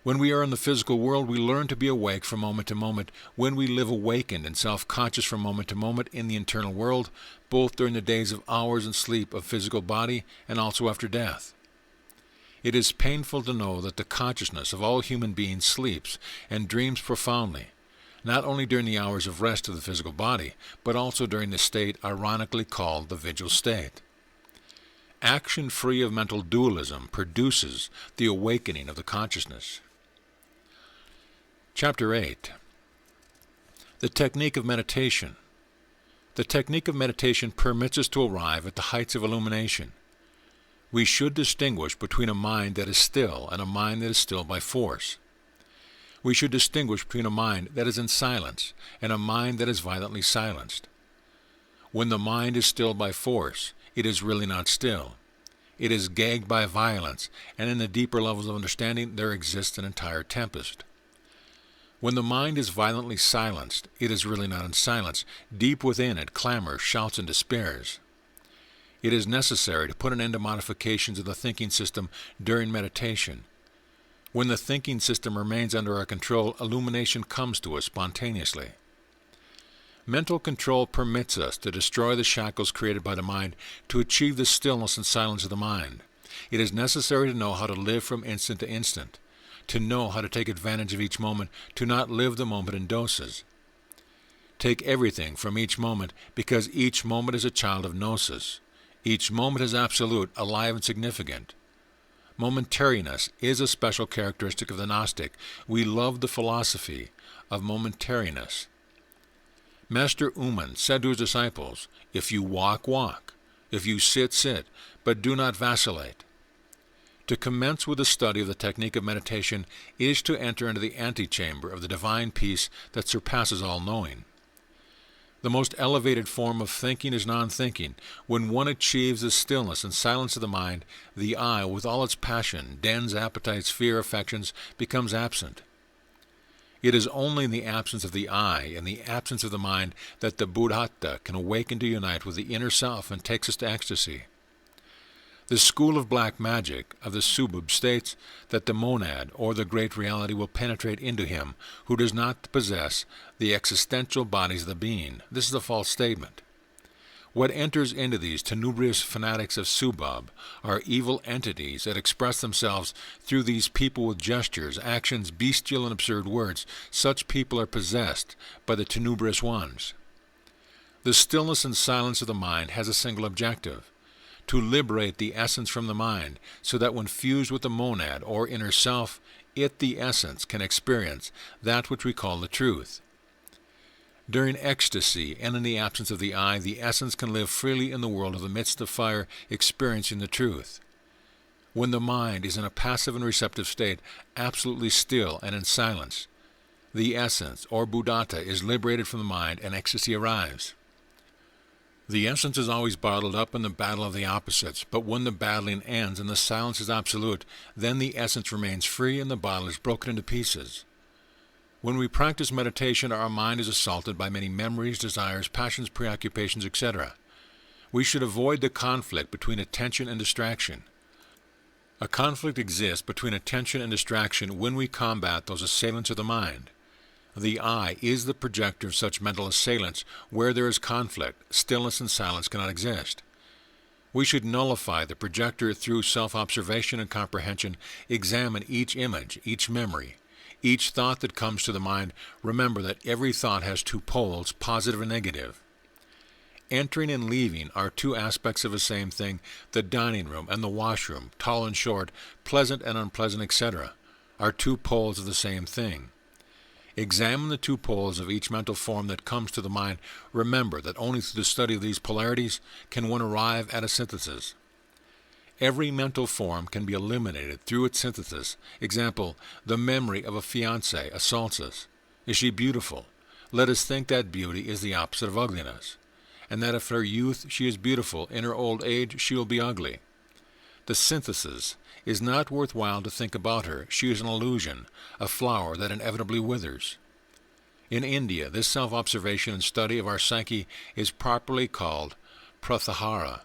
When we are in the physical world, we learn to be awake from moment to moment. When we live awakened and self-conscious from moment to moment in the internal world, both during the days of hours and sleep of physical body and also after death. It is painful to know that the consciousness of all human beings sleeps and dreams profoundly, not only during the hours of rest of the physical body, but also during the state ironically called the vigil state. Action free of mental dualism produces the awakening of the consciousness. Chapter 8. The Technique of Meditation. The technique of meditation permits us to arrive at the heights of illumination. We should distinguish between a mind that is still and a mind that is still by force. We should distinguish between a mind that is in silence and a mind that is violently silenced. When the mind is still by force, it is really not still. It is gagged by violence, and in the deeper levels of understanding there exists an entire tempest. When the mind is violently silenced, it is really not in silence. Deep within it clamors, shouts, and despairs. It is necessary to put an end to modifications of the thinking system during meditation. When the thinking system remains under our control, illumination comes to us spontaneously. Mental control permits us to destroy the shackles created by the mind to achieve the stillness and silence of the mind. It is necessary to know how to live from instant to instant, to know how to take advantage of each moment, to not live the moment in doses. Take everything from each moment, because each moment is a child of gnosis. Each moment is absolute, alive, and significant. Momentariness is a special characteristic of the Gnostic. We love the philosophy of momentariness. Master Uman said to his disciples, "If you walk, walk. If you sit, sit, but do not vacillate." To commence with the study of the technique of meditation is to enter into the antechamber of the divine peace that surpasses all knowing. The most elevated form of thinking is non-thinking. When one achieves the stillness and silence of the mind, the I, with all its passion, dens, appetites, fear, affections, becomes absent. It is only in the absence of the I and the absence of the mind that the Buddhata can awaken to unite with the inner self and takes us to ecstasy. The school of black magic of the Subub states that the monad or the great reality will penetrate into him who does not possess the existential bodies of the being. This is a false statement. What enters into these tenebrious fanatics of Subub are evil entities that express themselves through these people with gestures, actions, bestial and absurd words. Such people are possessed by the tenebrious ones. The stillness and silence of the mind has a single objective: to liberate the essence from the mind, so that when fused with the monad or inner self, it, the essence, can experience that which we call the truth. During ecstasy and in the absence of the I, the essence can live freely in the world of the midst of fire, experiencing the truth. When the mind is in a passive and receptive state, absolutely still and in silence, the essence, or Buddhata, is liberated from the mind and ecstasy arrives. The essence is always bottled up in the battle of the opposites, but when the battling ends and the silence is absolute, then the essence remains free and the bottle is broken into pieces. When we practice meditation, our mind is assaulted by many memories, desires, passions, preoccupations, etc. We should avoid the conflict between attention and distraction. A conflict exists between attention and distraction when we combat those assailants of the mind. The I is the projector of such mental assailants. Where there is conflict, stillness and silence cannot exist. We should nullify the projector through self-observation and comprehension, examine each image, each memory, each thought that comes to the mind. Remember that every thought has two poles, positive and negative. Entering and leaving are two aspects of the same thing. The dining room and the washroom, tall and short, pleasant and unpleasant, etc., are two poles of the same thing. Examine the two poles of each mental form that comes to the mind. Remember that only through the study of these polarities can one arrive at a synthesis. Every mental form can be eliminated through its synthesis. Example, the memory of a fiancé assaults us. Is she beautiful? Let us think that beauty is the opposite of ugliness, and that if in her youth she is beautiful, in her old age she will be ugly. The synthesis is not worthwhile to think about her. She is an illusion, a flower that inevitably withers. In India, this self-observation and study of our psyche is properly called pratyahara.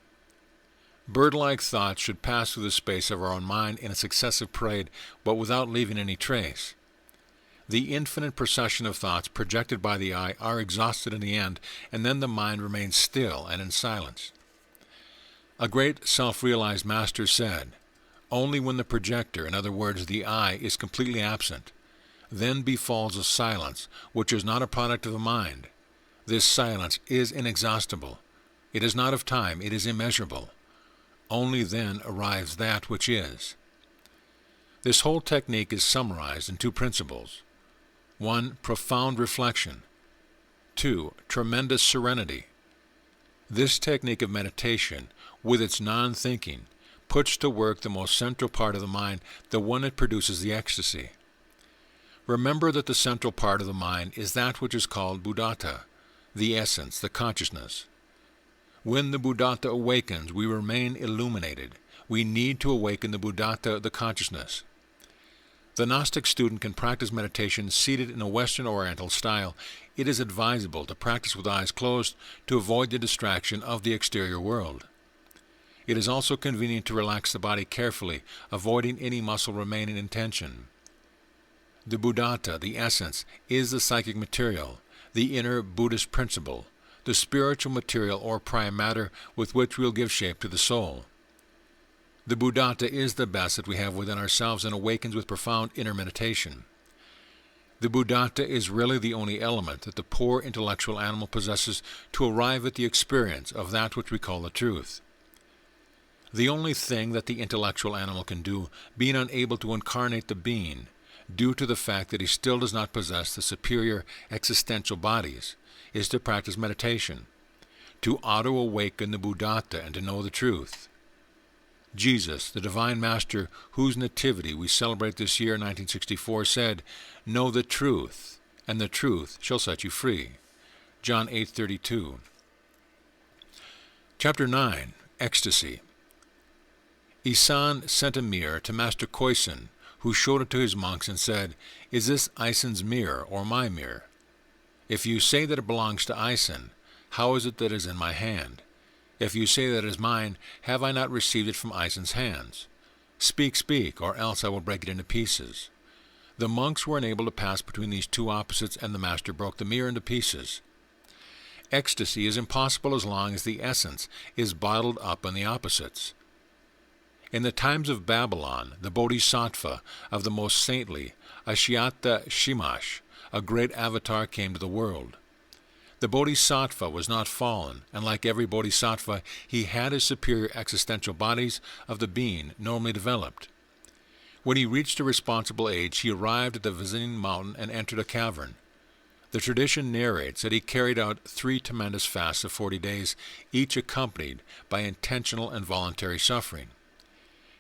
Bird-like thoughts should pass through the space of our own mind in a successive parade, but without leaving any trace. The infinite procession of thoughts projected by the eye are exhausted in the end, and then the mind remains still and in silence. A great self-realized master said, "Only when the projector, in other words the I, is completely absent, then befalls a silence which is not a product of the mind. This silence is inexhaustible. It is not of time, it is immeasurable. Only then arrives that which is." This whole technique is summarized in two principles. 1. Profound reflection. 2. Tremendous serenity. This technique of meditation, with its non-thinking, puts to work the most central part of the mind, the one that produces the ecstasy. Remember that the central part of the mind is that which is called Buddhata, the essence, the consciousness. When the Buddhata awakens, we remain illuminated. We need to awaken the Buddhata, the consciousness. The Gnostic student can practice meditation seated in a Western Oriental style. It is advisable to practice with eyes closed to avoid the distraction of the exterior world. It is also convenient to relax the body carefully, avoiding any muscle remaining in tension. The Buddhata, the essence, is the psychic material, the inner Buddhist principle, the spiritual material or prime matter with which we will give shape to the soul. The Buddhata is the best that we have within ourselves and awakens with profound inner meditation. The Buddhata is really the only element that the poor intellectual animal possesses to arrive at the experience of that which we call the truth. The only thing that the intellectual animal can do, being unable to incarnate the being, due to the fact that he still does not possess the superior existential bodies, is to practice meditation, to auto-awaken the Buddhata and to know the truth. Jesus, the Divine Master, whose nativity we celebrate this year, 1964, said, "Know the truth, and the truth shall set you free." John 8:32. Chapter 9. Ecstasy. Isan sent a mirror to Master Khoisan, who showed it to his monks and said, "Is this Isan's mirror or my mirror? If you say that it belongs to Isan, how is it that it is in my hand? If you say that it is mine, have I not received it from Isan's hands? Speak, speak, or else I will break it into pieces." The monks were unable to pass between these two opposites, and the master broke the mirror into pieces. Ecstasy is impossible as long as the essence is bottled up in the opposites. In the times of Babylon, the Bodhisattva of the most saintly, Ashyata Shimash, a great avatar, came to the world. The Bodhisattva was not fallen, and like every Bodhisattva, he had his superior existential bodies of the being normally developed. When he reached a responsible age, he arrived at the visiting mountain and entered a cavern. The tradition narrates that he carried out 3 tremendous fasts of 40 days, each accompanied by intentional and voluntary suffering.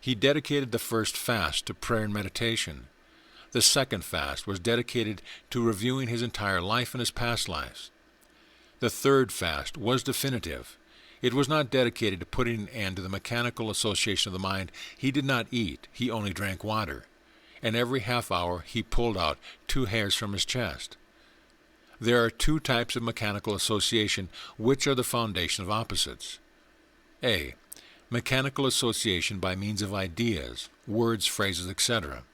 He dedicated the first fast to prayer and meditation. The second fast was dedicated to reviewing his entire life and his past lives. The third fast was definitive. It was not dedicated to putting an end to the mechanical association of the mind. He did not eat, he only drank water, and every half hour he pulled out 2 hairs from his chest. There are 2 types of mechanical association, which are the foundation of opposites. A. Mechanical association by means of ideas, words, phrases, etc.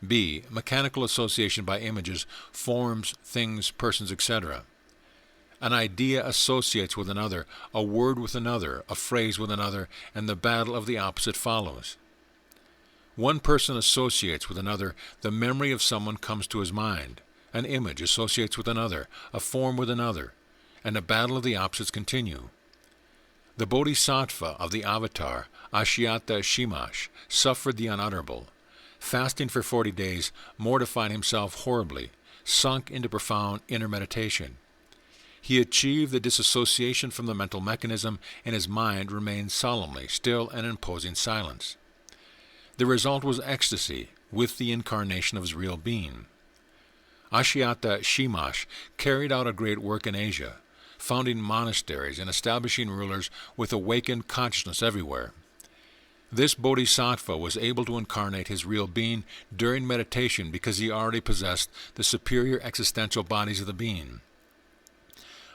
B. Mechanical association by images, forms, things, persons, etc. An idea associates with another, a word with another, a phrase with another, and the battle of the opposite follows. One person associates with another, the memory of someone comes to his mind. An image associates with another, a form with another, and the battle of the opposites continue. The Bodhisattva of the Avatar, Ashyata Shimash, suffered the unutterable. Fasting for 40 days, mortified himself horribly, sunk into profound inner meditation. He achieved the disassociation from the mental mechanism, and his mind remained solemnly still and imposing silence. The result was ecstasy with the incarnation of his real being. Ashyata Shimash carried out a great work in Asia, founding monasteries and establishing rulers with awakened consciousness everywhere. This Bodhisattva was able to incarnate his real being during meditation because he already possessed the superior existential bodies of the being.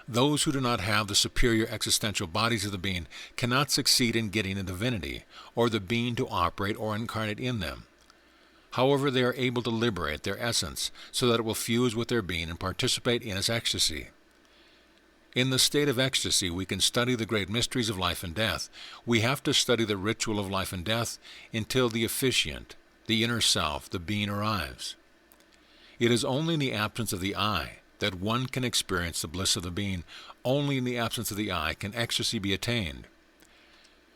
Those who do not have the superior existential bodies of the being cannot succeed in getting a divinity, or the being to operate or incarnate in them. However, they are able to liberate their essence so that it will fuse with their being and participate in its ecstasy. In the state of ecstasy, we can study the great mysteries of life and death. We have to study the ritual of life and death until the efficient, the inner self, the being arrives. It is only in the absence of the I that one can experience the bliss of the being. Only in the absence of the I can ecstasy be attained.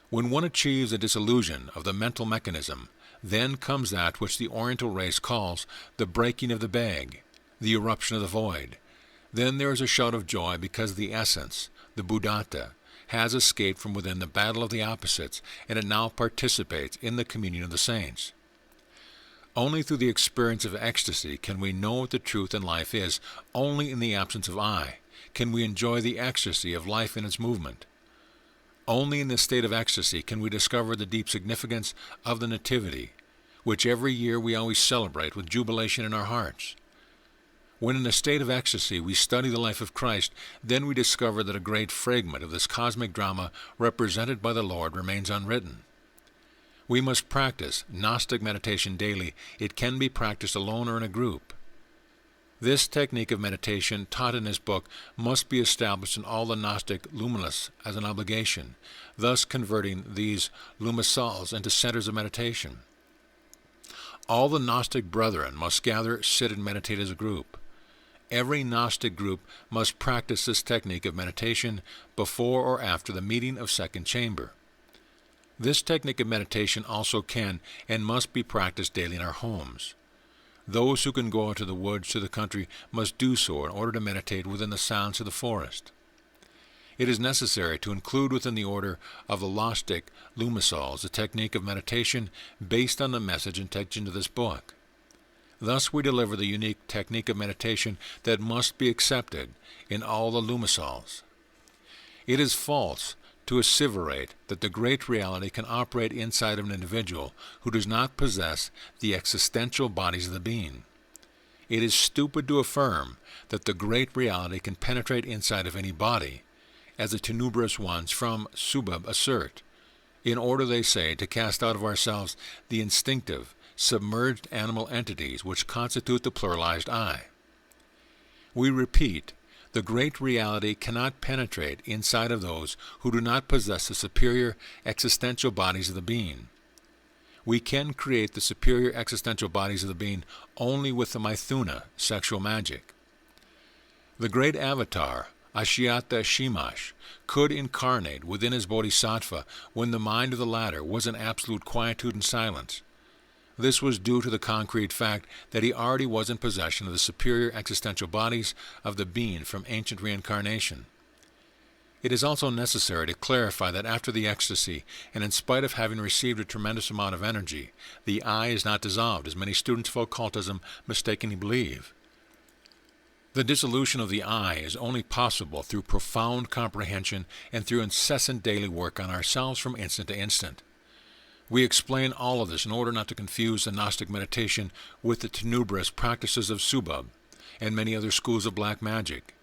When one achieves a dissolution of the mental mechanism, then comes that which the Oriental race calls the breaking of the bag, the eruption of the void. Then there is a shout of joy because the essence, the Buddhata, has escaped from within the battle of the opposites, and it now participates in the communion of the saints. Only through the experience of ecstasy can we know what the truth in life is. Only in the absence of I can we enjoy the ecstasy of life in its movement. Only in this state of ecstasy can we discover the deep significance of the Nativity, which every year we always celebrate with jubilation in our hearts. When in a state of ecstasy we study the life of Christ, then we discover that a great fragment of this cosmic drama represented by the Lord remains unwritten. We must practice Gnostic meditation daily. It can be practiced alone or in a group. This technique of meditation, taught in this book, must be established in all the Gnostic luminous as an obligation, thus converting these lumisals into centers of meditation. All the Gnostic brethren must gather, sit, and meditate as a group. Every Gnostic group must practice this technique of meditation before or after the meeting of second chamber. This technique of meditation also can and must be practiced daily in our homes. Those who can go out to the woods, to the country, must do so in order to meditate within the sounds of the forest. It is necessary to include within the order of the Gnostic lumisals the technique of meditation based on the message and teaching of this book. Thus we deliver the unique technique of meditation that must be accepted in all the lumisals. It is false to asseverate that the great reality can operate inside of an individual who does not possess the existential bodies of the being. It is stupid to affirm that the great reality can penetrate inside of any body, as the tenebrous ones from Subab assert, in order, they say, to cast out of ourselves the instinctive, submerged animal entities which constitute the pluralized I. We repeat, the great reality cannot penetrate inside of those who do not possess the superior existential bodies of the being. We can create the superior existential bodies of the being only with the Mithuna, sexual magic. The great avatar, Ashyata Shimash, could incarnate within his bodhisattva when the mind of the latter was in absolute quietude and silence. This was due to the concrete fact that he already was in possession of the superior existential bodies of the being from ancient reincarnation. It is also necessary to clarify that after the ecstasy, and in spite of having received a tremendous amount of energy, the I is not dissolved, as many students of occultism mistakenly believe. The dissolution of the I is only possible through profound comprehension and through incessant daily work on ourselves from instant to instant. We explain all of this in order not to confuse the Gnostic meditation with the tenebrous practices of Subab and many other schools of black magic.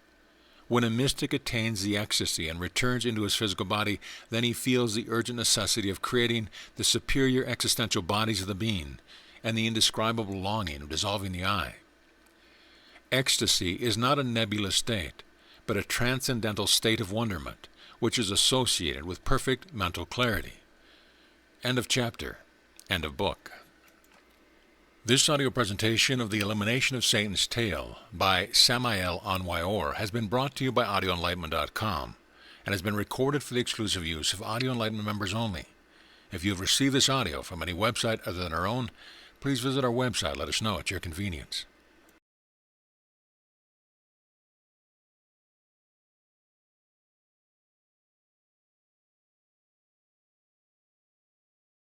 When a mystic attains the ecstasy and returns into his physical body, then he feels the urgent necessity of creating the superior existential bodies of the being and the indescribable longing of dissolving the I. Ecstasy is not a nebulous state, but a transcendental state of wonderment, which is associated with perfect mental clarity. End of chapter. End of book. This audio presentation of The Elimination of Satan's Tail by Samael on Weor has been brought to you by audioenlightenment.com and has been recorded for the exclusive use of Audio Enlightenment members only. If you have received this audio from any website other than our own, please visit our website. Let us know at your convenience.